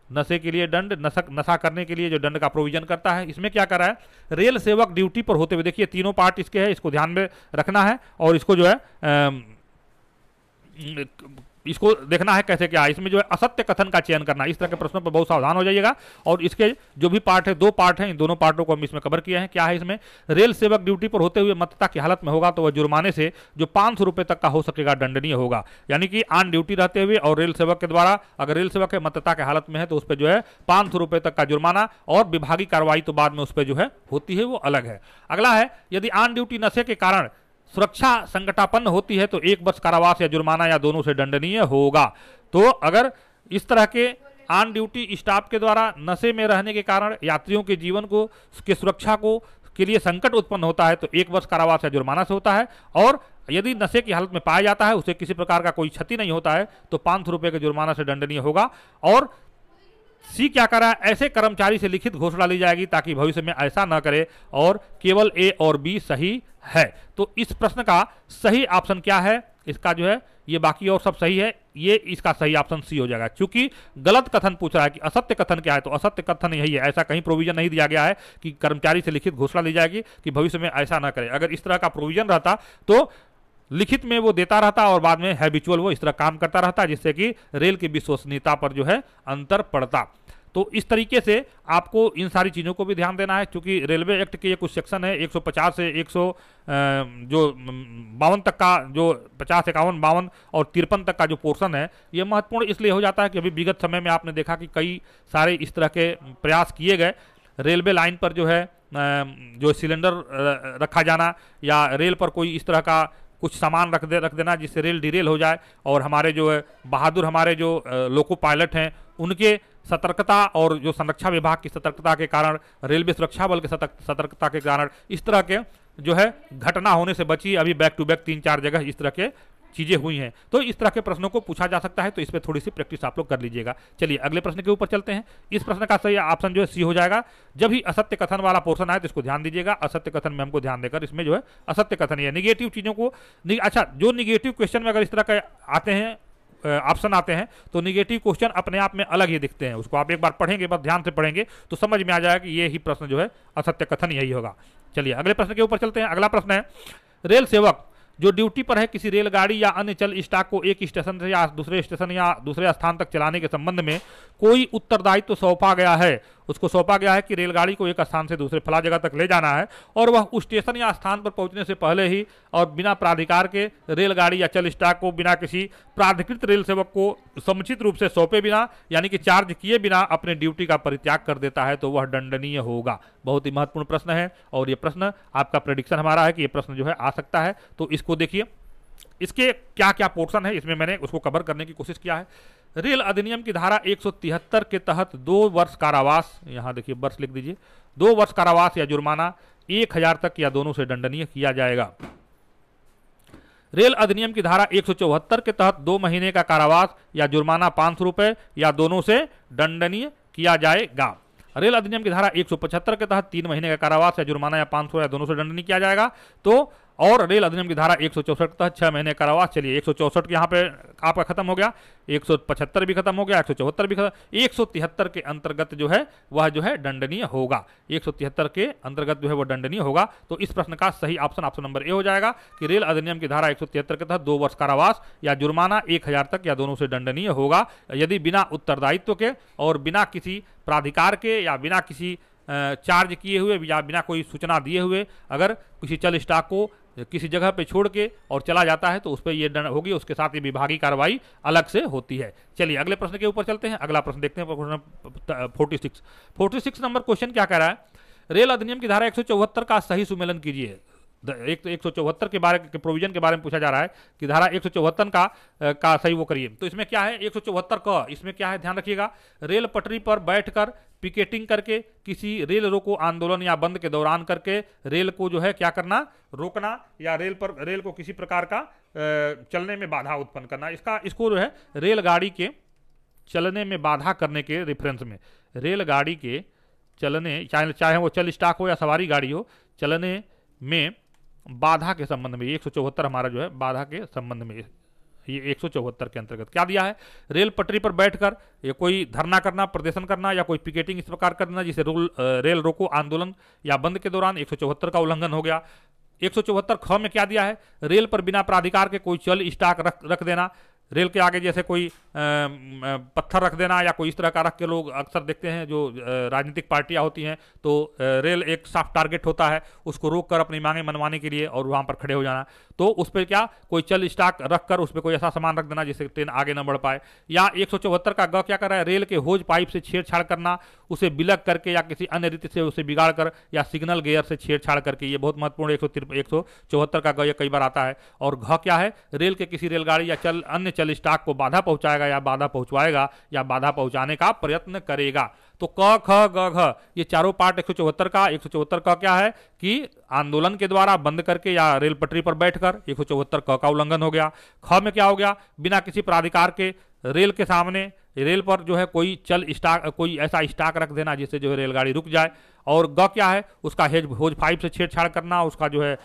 नशे के लिए दंड, नशा करने के लिए जो दंड का प्रोविजन करता है। इसमें क्या कर रहा है, रेल सेवक ड्यूटी पर होते हुए, देखिए तीनों पार्ट इसके है, इसको ध्यान में रखना है और इसको जो है इसको देखना है कैसे क्या है। इसमें जो है असत्य कथन का चयन करना, इस तरह के प्रश्नों पर बहुत सावधान हो जाइएगा। और इसके जो भी पार्ट है, 2 पार्ट हैं, इन दोनों पार्टों को हम इसमें कवर किए हैं। क्या है इसमें, रेल सेवक ड्यूटी पर होते हुए मत्तता की हालत में होगा तो वह जुर्माने से जो 500 रुपए तक का हो सकेगा दंडनीय होगा। यानी कि ऑन ड्यूटी रहते हुए और रेल सेवक के द्वारा, अगर रेल सेवक मत्तता की हालत में है तो उस पर जो है 500 रुपए तक का जुर्माना, और विभागीय कार्रवाई तो बाद में उस पर जो है होती है, वो अलग है। अगला है, यदि ऑन ड्यूटी नशे के कारण सुरक्षा संकटापन्न होती है तो 1 वर्ष कारावास या जुर्माना या दोनों से दंडनीय होगा। तो अगर इस तरह के ऑन ड्यूटी स्टाफ के द्वारा नशे में रहने के कारण यात्रियों के जीवन को, के सुरक्षा को के लिए संकट उत्पन्न होता है तो 1 वर्ष कारावास या जुर्माना से होता है। और यदि नशे की हालत में पाया जाता है, उसे किसी प्रकार का कोई क्षति नहीं होता है तो 500 रुपए के जुर्माना से दंडनीय होगा। और सी क्या करा, ऐसे कर्मचारी से लिखित घोषणा ली जाएगी ताकि भविष्य में ऐसा न करे, और केवल ए और बी सही है। तो इस प्रश्न का सही ऑप्शन क्या है, इसका जो है ये बाकी और सब सही है, ये इसका सही ऑप्शन सी हो जाएगा। क्योंकि गलत कथन पूछ रहा है कि असत्य कथन क्या है, तो असत्य कथन यही है। ऐसा कहीं प्रोविजन नहीं दिया गया है कि कर्मचारी से लिखित घोषणा ली जाएगी कि भविष्य में ऐसा ना करे। अगर इस तरह का प्रोविजन रहता तो लिखित में वो देता रहता और बाद में हैबिचुअल वो इस तरह काम करता रहता, जिससे कि रेल की विश्वसनीयता पर जो है अंतर पड़ता। तो इस तरीके से आपको इन सारी चीज़ों को भी ध्यान देना है। क्योंकि रेलवे एक्ट के ये कुछ सेक्शन है, 150 से 152 तक का, जो 50, 51, 52 और 53 तक का जो पोर्शन है, ये महत्वपूर्ण इसलिए हो जाता है कि अभी विगत समय में आपने देखा कि कई सारे इस तरह के प्रयास किए गए। रेलवे लाइन पर जो है जो सिलेंडर रखा जाना, या रेल पर कोई इस तरह का कुछ सामान रख देना जिससे रेल डिरेल हो जाए, और हमारे जो है बहादुर हमारे जो लोको पायलट हैं, उनके सतर्कता और जो संरक्षा विभाग की सतर्कता के कारण, रेलवे सुरक्षा बल के सतर्कता के कारण इस तरह के जो है घटना होने से बची। अभी बैक टू बैक 3-4 जगह इस तरह के चीजें हुई हैं। तो इस तरह के प्रश्नों को पूछा जा सकता है, तो इस पर थोड़ी सी प्रैक्टिस आप लोग कर लीजिएगा। चलिए अगले प्रश्न के ऊपर चलते हैं। इस प्रश्न का सही ऑप्शन जो है सी हो जाएगा। जब ही असत्य कथन वाला पोर्शन आए तो इसको ध्यान दीजिएगा। असत्य कथन में हमको ध्यान देकर इसमें जो है असत्य कथन है, निगेटिव चीजों को अच्छा, जो निगेटिव क्वेश्चन में अगर इस तरह के आते हैं, ऑप्शन आते हैं, तो निगेटिव क्वेश्चन अपने आप में अलग ही दिखते हैं। उसको आप एक बार पढ़ेंगे, बस ध्यान से पढ़ेंगे तो समझ में आ जाएगा कि ये ही प्रश्न जो है असत्य कथन यही होगा। चलिए अगले प्रश्न के ऊपर चलते हैं। अगला प्रश्न है, रेल सेवक जो ड्यूटी पर है किसी रेलगाड़ी या अन्य चल स्टॉक को एक स्टेशन से या दूसरे स्टेशन या दूसरे स्थान तक चलाने के संबंध में कोई उत्तरदायित्व तो सौंपा गया है, उसको सौंपा गया है कि रेलगाड़ी को एक स्थान से दूसरे फला जगह तक ले जाना है, और वह उस स्टेशन या स्थान पर पहुंचने से पहले ही और बिना प्राधिकार के रेलगाड़ी या चल स्टॉक को बिना किसी प्राधिकृत रेल सेवक को समुचित रूप से सौंपे बिना, यानी कि चार्ज किए बिना अपने ड्यूटी का परित्याग कर देता है तो वह दंडनीय होगा। बहुत ही महत्वपूर्ण प्रश्न है, और ये प्रश्न आपका प्रेडिक्शन हमारा है कि ये प्रश्न जो है आ सकता है। तो इसको देखिए, इसके क्या क्या पोर्शन है, इसमें मैंने उसको कवर करने की कोशिश किया है। रेल अधिनियम की धारा 173 के तहत 2 वर्ष कारावास, यहां देखिए वर्ष लिख दीजिए, 2 वर्ष कारावास या जुर्माना 1000 तक या दोनों से दंडनीय किया जाएगा। रेल अधिनियम की धारा 174 के तहत 2 महीने का कारावास या जुर्माना 500 रुपए या दोनों से दंडनीय किया जाएगा। रेल अधिनियम की धारा 175 के तहत 3 महीने का कारावास या जुर्माना या 500 या दोनों से दंडनीय किया जाएगा। तो और रेल अधिनियम की धारा 164 के तहत 6 महीने कारावास। चलिए 164 यहाँ पे आपका खत्म हो गया, 175 भी खत्म हो गया, 174 भी खत्म, 173 के अंतर्गत जो है वह जो है दंडनीय होगा। 173 के अंतर्गत जो है वह दंडनीय होगा। तो इस प्रश्न का सही ऑप्शन नंबर ए हो जाएगा कि रेल अधिनियम की धारा 173 के तहत 2 वर्ष कारावास या जुर्माना 1000 तक या दोनों से दंडनीय होगा, यदि बिना उत्तरदायित्व के और बिना किसी प्राधिकार के या बिना किसी चार्ज किए हुए या बिना कोई सूचना दिए हुए अगर किसी चल स्टॉक को किसी जगह पे छोड़ के और चला जाता है तो उस पर यह दंड होगी। उसके साथ ही विभागीय कार्रवाई अलग से होती है। चलिए अगले प्रश्न के ऊपर चलते हैं। अगला प्रश्न देखते हैं, 46 नंबर क्वेश्चन क्या कह रहा है, रेल अधिनियम की धारा 174 का सही सुमेलन कीजिए। 174 के बारे के प्रोविजन के बारे में पूछा जा रहा है कि धारा 174 का सही वो करिए। तो इसमें क्या है, 174 का इसमें क्या है, ध्यान रखिएगा। रेल पटरी पर बैठकर पिकेटिंग करके किसी रेल रोको आंदोलन या बंद के दौरान करके रेल को जो है क्या करना, रोकना, या रेल को किसी प्रकार का चलने में बाधा उत्पन्न करना। इसको जो है रेलगाड़ी के चलने में बाधा करने के रेफरेंस में, रेलगाड़ी के चलने, चाहे वो चल स्टॉक हो या सवारी गाड़ी हो, चलने में बाधा के संबंध में 174 हमारा जो है बाधा के संबंध में, ये 174 के अंतर्गत क्या दिया है, रेल पटरी पर बैठकर ये कोई धरना करना, प्रदर्शन करना या कोई पिकेटिंग इस प्रकार करना जिसे रेल रोको आंदोलन या बंद के दौरान 174 का उल्लंघन हो गया। 174 ख में क्या दिया है, रेल पर बिना प्राधिकार के कोई चल स्टॉक रख देना, रेल के आगे जैसे कोई पत्थर रख देना या कोई इस तरह का रख के लोग अक्सर देखते हैं, जो राजनीतिक पार्टियां होती हैं तो रेल एक सॉफ्ट टारगेट होता है, उसको रोक कर अपनी मांगे मनवाने के लिए और वहां पर खड़े हो जाना। तो उस पर क्या कोई चल स्टॉक रख कर उस पर कोई ऐसा सामान रख देना जिससे ट्रेन आगे न बढ़ पाए। या 174 का ग क्या कर रहा है, रेल के होज पाइप से छेड़छाड़ करना, उसे बिलक करके या किसी अन्य रीति से उसे बिगाड़ कर या सिग्नल गियर से छेड़छाड़ करके। ये बहुत महत्वपूर्ण 174 का ग कई बार आता है। और घ क्या है, रेल के किसी रेलगाड़ी या अन्य चल स्टॉक को बाधा पहुंचाएगा या बाधा पहुंचवाएगा या बाधा पहुंचाने का प्रयत्न करेगा। तो क ख ग घ ये चारों पार्ट 174 का। 174 का क्या है कि आंदोलन के द्वारा बंद करके या रेल पटरी पर बैठकर, 174 क का उल्लंघन हो गया। ख में क्या हो गया, बिना किसी प्राधिकार के रेल के सामने, रेल पर जो है कोई चल स्टॉक, कोई ऐसा स्टॉक रख देना जिससे जो है रेलगाड़ी रुक जाए। और ग क्या है, उसका होज पाइप से छेड़छाड़ करना, उसका जो है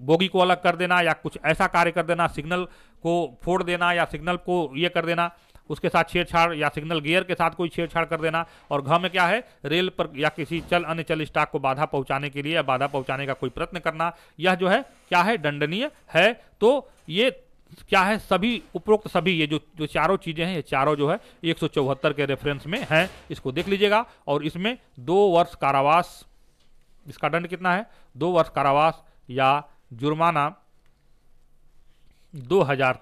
बोगी को अलग कर देना या कुछ ऐसा कार्य कर देना, सिग्नल को फोड़ देना या सिग्नल को ये कर देना, उसके साथ छेड़छाड़ या सिग्नल गियर के साथ कोई छेड़छाड़ कर देना। और घ में क्या है, रेल पर या किसी अन्य चल स्टॉक को बाधा पहुंचाने के लिए या बाधा पहुंचाने का कोई प्रयत्न करना, यह जो है क्या है, दंडनीय है। तो ये क्या है, सभी उपरोक्त सभी ये जो चारों चीजें हैं, ये चारों जो है 174 के रेफरेंस में हैं। इसको देख लीजिएगा। और इसमें 2 वर्ष कारावास, इसका दंड कितना है, 2 वर्ष कारावास या जुर्माना 2000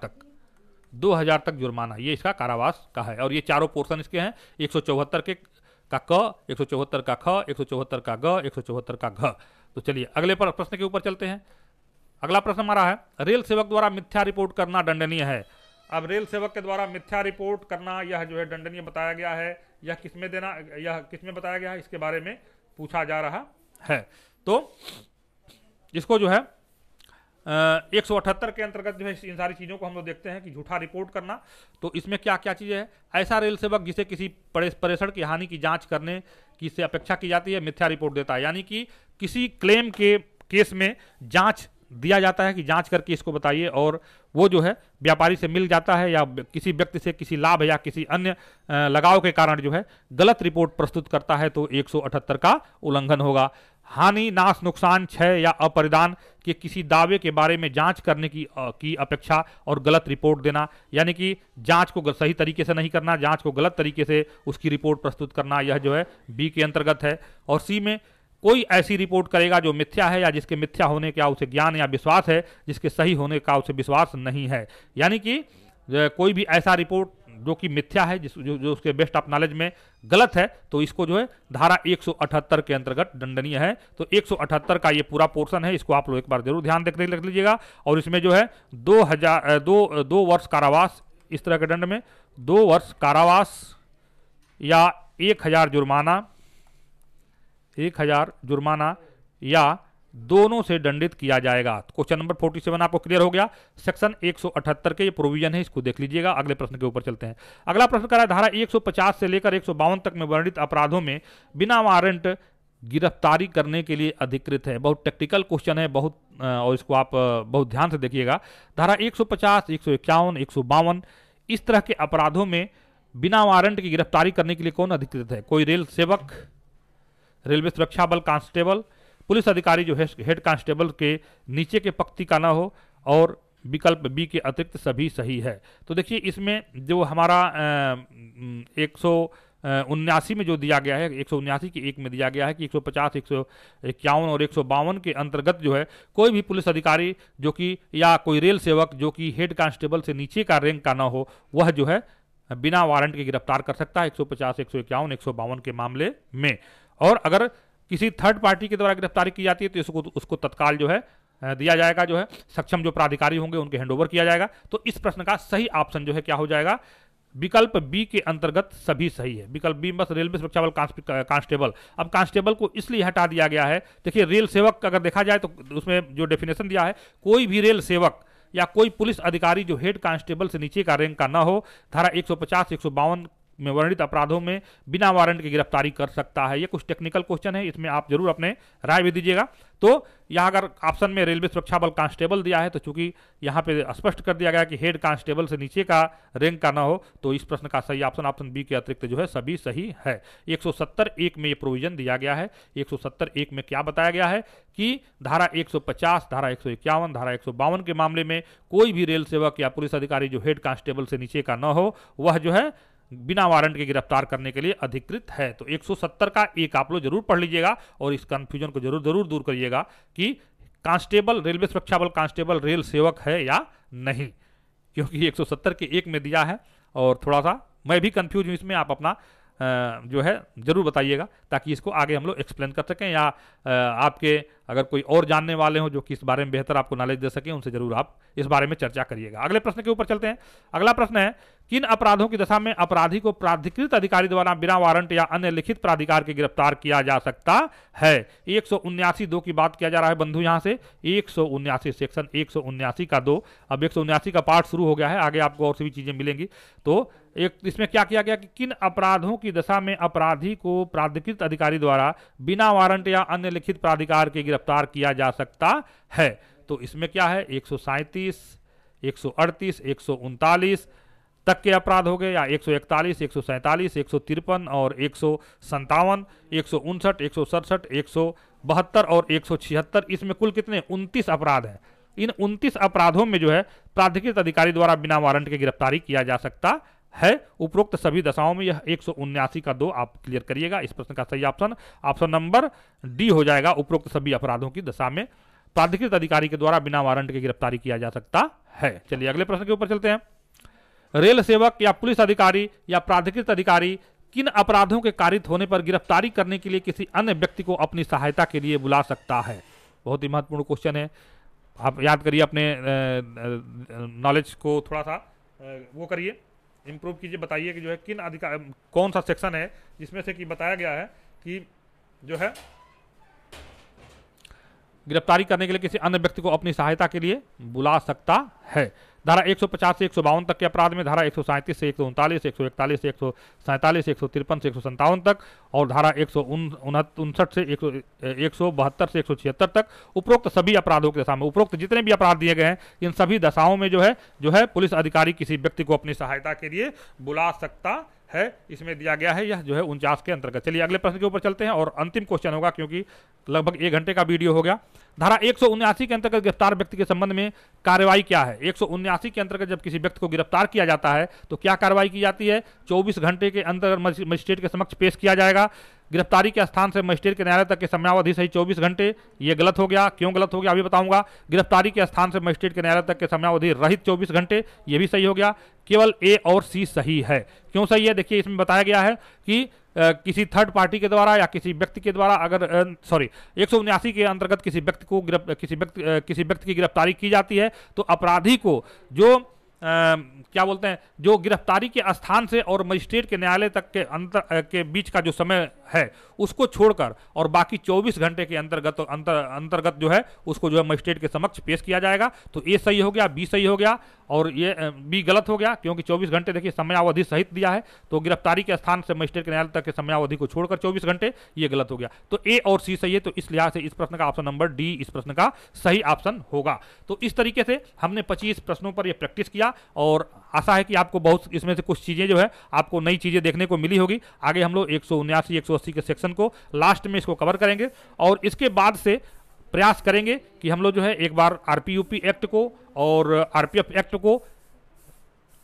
तक जुर्माना, ये इसका कारावास का है। और ये चारों पोर्शन इसके हैं, 174 के का क, 174 का ख, 174 का ग, 174 का घ। तो चलिए अगले प्रश्न के ऊपर चलते हैं। अगला प्रश्न हमारा है, रेल सेवक द्वारा मिथ्या रिपोर्ट करना दंडनीय है। अब रेल सेवक के द्वारा मिथ्या रिपोर्ट करना यह जो है दंडनीय बताया गया है। यह किसमें देना, यह किसमें बताया गया है, इसके बारे में पूछा जा रहा है। तो इसको जो है 178 के अंतर्गत जो है इन सारी चीजों को हम लोग देखते हैं कि झूठा रिपोर्ट करना। तो इसमें क्या क्या चीजें हैं, ऐसा रेल सेवक जिसे किसी प्रेषण की हानि की जांच करने की से अपेक्षा की जाती है, मिथ्या रिपोर्ट देता है। यानी कि किसी क्लेम के केस में जांच दिया जाता है कि जांच करके इसको बताइए, और वो जो है व्यापारी से मिल जाता है या किसी व्यक्ति से किसी लाभ या किसी अन्य लगाव के कारण जो है गलत रिपोर्ट प्रस्तुत करता है, तो 178 का उल्लंघन होगा। हानि, नाश, नुकसान, क्षय या अपरिधान के किसी दावे के बारे में जांच करने की अपेक्षा और गलत रिपोर्ट देना, यानी कि जांच को सही तरीके से नहीं करना, जांच को गलत तरीके से उसकी रिपोर्ट प्रस्तुत करना, यह जो है बी के अंतर्गत है। और सी में कोई ऐसी रिपोर्ट करेगा जो मिथ्या है या जिसके मिथ्या होने का उसे ज्ञान या विश्वास है, जिसके सही होने का उसे विश्वास नहीं है। यानी कि कोई भी ऐसा रिपोर्ट जो कि मिथ्या है, जो उसके बेस्ट ऑफ नॉलेज में गलत है, तो इसको जो है धारा 178 के अंतर्गत दंडनीय है। तो 178 का ये पूरा पोर्शन है, इसको आप लोग एक बार जरूर ध्यान रख लीजिएगा। और इसमें जो है 2 वर्ष कारावास, इस तरह के दंड में 2 वर्ष कारावास या 1000 जुर्माना या दोनों से दंडित किया जाएगा। क्वेश्चन नंबर 47 आपको क्लियर हो गया। सेक्शन 178 के ये प्रोविजन है, इसको देख लीजिएगा। अगले प्रश्न के ऊपर चलते हैं। अगला प्रश्न कह रहा है, धारा 150 से लेकर 152 तक में वर्णित अपराधों में बिना वारंट गिरफ्तारी करने के लिए अधिकृत है। बहुत टेक्निकल क्वेश्चन है, बहुत और इसको आप बहुत ध्यान से देखिएगा। धारा 150, 151, 152 इस तरह के अपराधों में बिना वारंट की गिरफ्तारी करने के लिए कौन अधिकृत है? कोई रेल सेवक, रेलवे सुरक्षा बल कांस्टेबल, पुलिस अधिकारी जो है हेड कांस्टेबल के नीचे के पंक्ति का ना हो, और विकल्प बी के अतिरिक्त सभी सही है। तो देखिए इसमें जो हमारा 179 में जो दिया गया है, 179 की 1 में दिया गया है कि 150, 151 और 152 के अंतर्गत जो है कोई भी पुलिस अधिकारी जो कि या कोई रेल सेवक जो कि हेड कांस्टेबल से नीचे का रैंक का ना हो, वह जो है बिना वारंट के गिरफ्तार कर सकता है 150, 151, 152 के मामले में। और अगर किसी थर्ड पार्टी के द्वारा गिरफ्तारी की जाती है तो उसको तत्काल जो है दिया जाएगा, जो है सक्षम जो प्राधिकारी होंगे उनके हैंडओवर किया जाएगा। तो इस प्रश्न का सही ऑप्शन जो है क्या हो जाएगा? विकल्प बी के अंतर्गत सभी सही है। विकल्प बी बस रेलवे सुरक्षा बल कांस्टेबल। अब कांस्टेबल को इसलिए हटा दिया गया है, देखिए रेल सेवक अगर देखा जाए तो उसमें जो डेफिनेशन दिया है, कोई भी रेल सेवक या कोई पुलिस अधिकारी जो हेड कांस्टेबल से नीचे का रैंक का ना हो, धारा 150, 152 में वर्णित अपराधों में बिना वारंट की गिरफ्तारी कर सकता है। ये कुछ टेक्निकल क्वेश्चन है, इसमें आप जरूर अपने राय भी दीजिएगा। तो यहाँ अगर ऑप्शन में रेलवे सुरक्षा बल कांस्टेबल दिया है, तो चूंकि यहाँ पे स्पष्ट कर दिया गया कि हेड कांस्टेबल से नीचे का रैंक का ना हो, तो इस प्रश्न का सही ऑप्शन ऑप्शन बी के अतिरिक्त जो है सभी सही है। 170(1) में ये प्रोविजन दिया गया है। 170(1) में क्या बताया गया है कि धारा 150, धारा 151, धारा 152 के मामले में कोई भी रेल सेवक या पुलिस अधिकारी जो हेड कांस्टेबल से नीचे का न हो, वह जो है बिना वारंट के गिरफ्तार करने के लिए अधिकृत है। तो 170 का एक आप लोग जरूर पढ़ लीजिएगा और इस कंफ्यूजन को जरूर जरूर दूर करिएगा कि कांस्टेबल, रेलवे सुरक्षा बल कांस्टेबल रेल सेवक है या नहीं, क्योंकि 170 के 1 में दिया है और थोड़ा सा मैं भी कंफ्यूज हूं इसमें। आप अपना जो है जरूर बताइएगा ताकि इसको आगे हम लोग एक्सप्लेन कर सकें, या आपके अगर कोई और जानने वाले हो जो कि इस बारे में बेहतर आपको नॉलेज दे सकें, उनसे जरूर आप इस बारे में चर्चा करिएगा। अगले प्रश्न के ऊपर चलते हैं। अगला प्रश्न है, किन अपराधों की दशा में अपराधी को प्राधिकृत अधिकारी द्वारा बिना वारंट या अन्य लिखित प्राधिकार के गिरफ्तार किया जा सकता है? 179(2) की बात किया जा रहा है बंधु, यहां से 179 सेक्शन 179 का 2। अब 179 का पार्ट शुरू हो गया है, आगे आपको और भी चीजें मिलेंगी। तो एक इसमें क्या किया गया कि किन अपराधों की दशा में अपराधी को प्राधिकृत अधिकारी द्वारा बिना वारंट या अन्य लिखित प्राधिकार के गिरफ्तार किया जा सकता है? तो इसमें क्या है, 137, 138, 139 तक के अपराध हो गए, या 141, 147, 153 और 157, 159, 167, 172 और 176। इसमें कुल कितने 29 अपराध हैं। इन 29 अपराधों में जो है प्राधिकृत अधिकारी द्वारा बिना वारंट के गिरफ्तारी किया जा सकता है। उपरोक्त सभी दशाओं में यह 179 का 2 आप क्लियर करिएगा। इस प्रश्न का सही ऑप्शन नंबर डी हो जाएगा। उपरोक्त सभी अपराधों की दशा में प्राधिकृत अधिकारी के द्वारा बिना वारंट के गिरफ्तारी किया जा सकता है। चलिए अगले प्रश्न के ऊपर चलते हैं। रेल सेवक या पुलिस अधिकारी या प्राधिकृत अधिकारी किन अपराधों के कारित होने पर गिरफ्तारी करने के लिए किसी अन्य व्यक्ति को अपनी सहायता के लिए बुला सकता है? बहुत ही महत्वपूर्ण क्वेश्चन है, आप याद करिए, अपने नॉलेज को थोड़ा सा वो करिए, इंप्रूव कीजिए, बताइए कि जो है किन अधिकार, कौन सा सेक्शन है जिसमें से कि बताया गया है कि जो है गिरफ्तारी करने के लिए किसी अन्य व्यक्ति को अपनी सहायता के लिए बुला सकता है। धारा 150 से 152 तक के अपराध में धारा 137 से 139, 141 से 147, 153 से 157 तक और धारा 159 से 172 से 176 तक उपरोक्त सभी अपराधों के दशा में, उपरोक्त जितने भी अपराध दिए गए हैं इन सभी दशाओं में जो है पुलिस अधिकारी किसी व्यक्ति को अपनी सहायता के लिए बुला सकता है। इसमें दिया गया है यह जो है 49 के अंतर्गत। चलिए अगले प्रश्न के ऊपर चलते हैं और अंतिम क्वेश्चन होगा क्योंकि लगभग 1 घंटे का वीडियो हो गया। धारा 179 के अंतर्गत गिरफ्तार व्यक्ति के संबंध में कार्रवाई क्या है? 179 के अंतर्गत जब किसी व्यक्ति को गिरफ्तार किया जाता है तो क्या कार्रवाई की जाती है? 24 घंटे के अंदर मजिस्ट्रेट के समक्ष पेश किया जाएगा। गिरफ्तारी के स्थान से मजिस्ट्रेट के न्यायालय तक के समयावधि सही 24 घंटे। ये गलत हो गया, क्यों गलत हो गया अभी बताऊंगा। गिरफ्तारी के स्थान से मजिस्ट्रेट के न्यायालय तक के समयावधि रहित 24 घंटे, ये भी सही हो गया। केवल ए और सी सही है। क्यों सही है? देखिए इसमें बताया गया है कि किसी थर्ड पार्टी के द्वारा या किसी व्यक्ति के द्वारा अगर 179 के अंतर्गत किसी व्यक्ति की गिरफ्तारी की जाती है तो अपराधी को जो क्या बोलते हैं, जो गिरफ्तारी के स्थान से और मजिस्ट्रेट के न्यायालय तक के अंतर के बीच का जो समय है उसको छोड़कर और बाकी 24 घंटे के अंतर्गत जो है उसको जो है मजिस्ट्रेट के समक्ष पेश किया जाएगा। तो ए सही हो गया, बी सही हो गया और ये बी गलत हो गया क्योंकि 24 घंटे देखिए समयावधि सहित दिया है। तो गिरफ्तारी के स्थान से मजिस्ट्रेट के न्यायालय तक के समयावधि को छोड़कर 24 घंटे, ये गलत हो गया। तो ए और सी सही है। तो इस लिहाज से इस प्रश्न का ऑप्शन नंबर डी इस प्रश्न का सही ऑप्शन होगा। तो इस तरीके से हमने 25 प्रश्नों पर यह प्रैक्टिस किया और आशा है कि आपको बहुत इसमें से कुछ चीजें जो है आपको नई चीजें देखने को मिली होगी। आगे हम लोग 179 180 के सेक्शन को लास्ट में इसको कवर करेंगे और इसके बाद से प्रयास करेंगे कि हम लोग जो है एक बार आरपीयूपी एक्ट को और आरपीएफ एक्ट को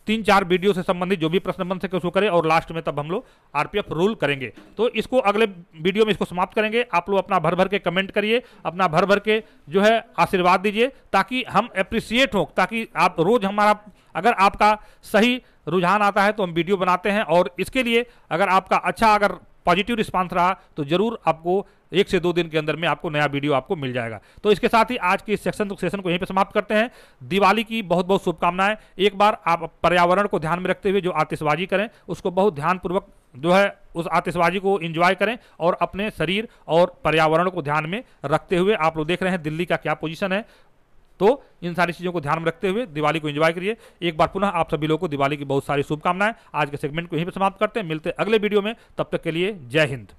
3-4 वीडियो से संबंधित जो भी प्रश्न बन सके उसको करें और लास्ट में तब हम लोग आरपीएफ रूल करेंगे। तो इसको अगले वीडियो में इसको समाप्त करेंगे। आप लोग अपना भर भर के कमेंट करिए, अपना भर भर के जो है आशीर्वाद दीजिए ताकि हम एप्रिसिएट हो, ताकि आप रोज हमारा अगर आपका सही रुझान आता है तो हम वीडियो बनाते हैं और इसके लिए अगर आपका अगर पॉजिटिव रिस्पांस रहा तो जरूर आपको 1 से 2 दिन के अंदर में आपको नया वीडियो आपको मिल जाएगा। तो इसके साथ ही आज के इस सेशन को यहीं पे समाप्त करते हैं। दिवाली की बहुत बहुत शुभकामनाएं। एक बार आप पर्यावरण को ध्यान में रखते हुए जो आतिशबाजी करें उसको बहुत ध्यानपूर्वक जो है उस आतिशबाजी को एंजॉय करें और अपने शरीर और पर्यावरण को ध्यान में रखते हुए। आप लोग देख रहे हैं दिल्ली का क्या पोजीशन है, तो इन सारी चीज़ों को ध्यान में रखते हुए दिवाली को एंजॉय करिए। एक बार पुनः आप सभी लोगों को दिवाली की बहुत सारी शुभकामनाएं। आज के सेगमेंट को यहीं पर समाप्त करते हैं, मिलते हैं अगले वीडियो में, तब तक के लिए जय हिंद।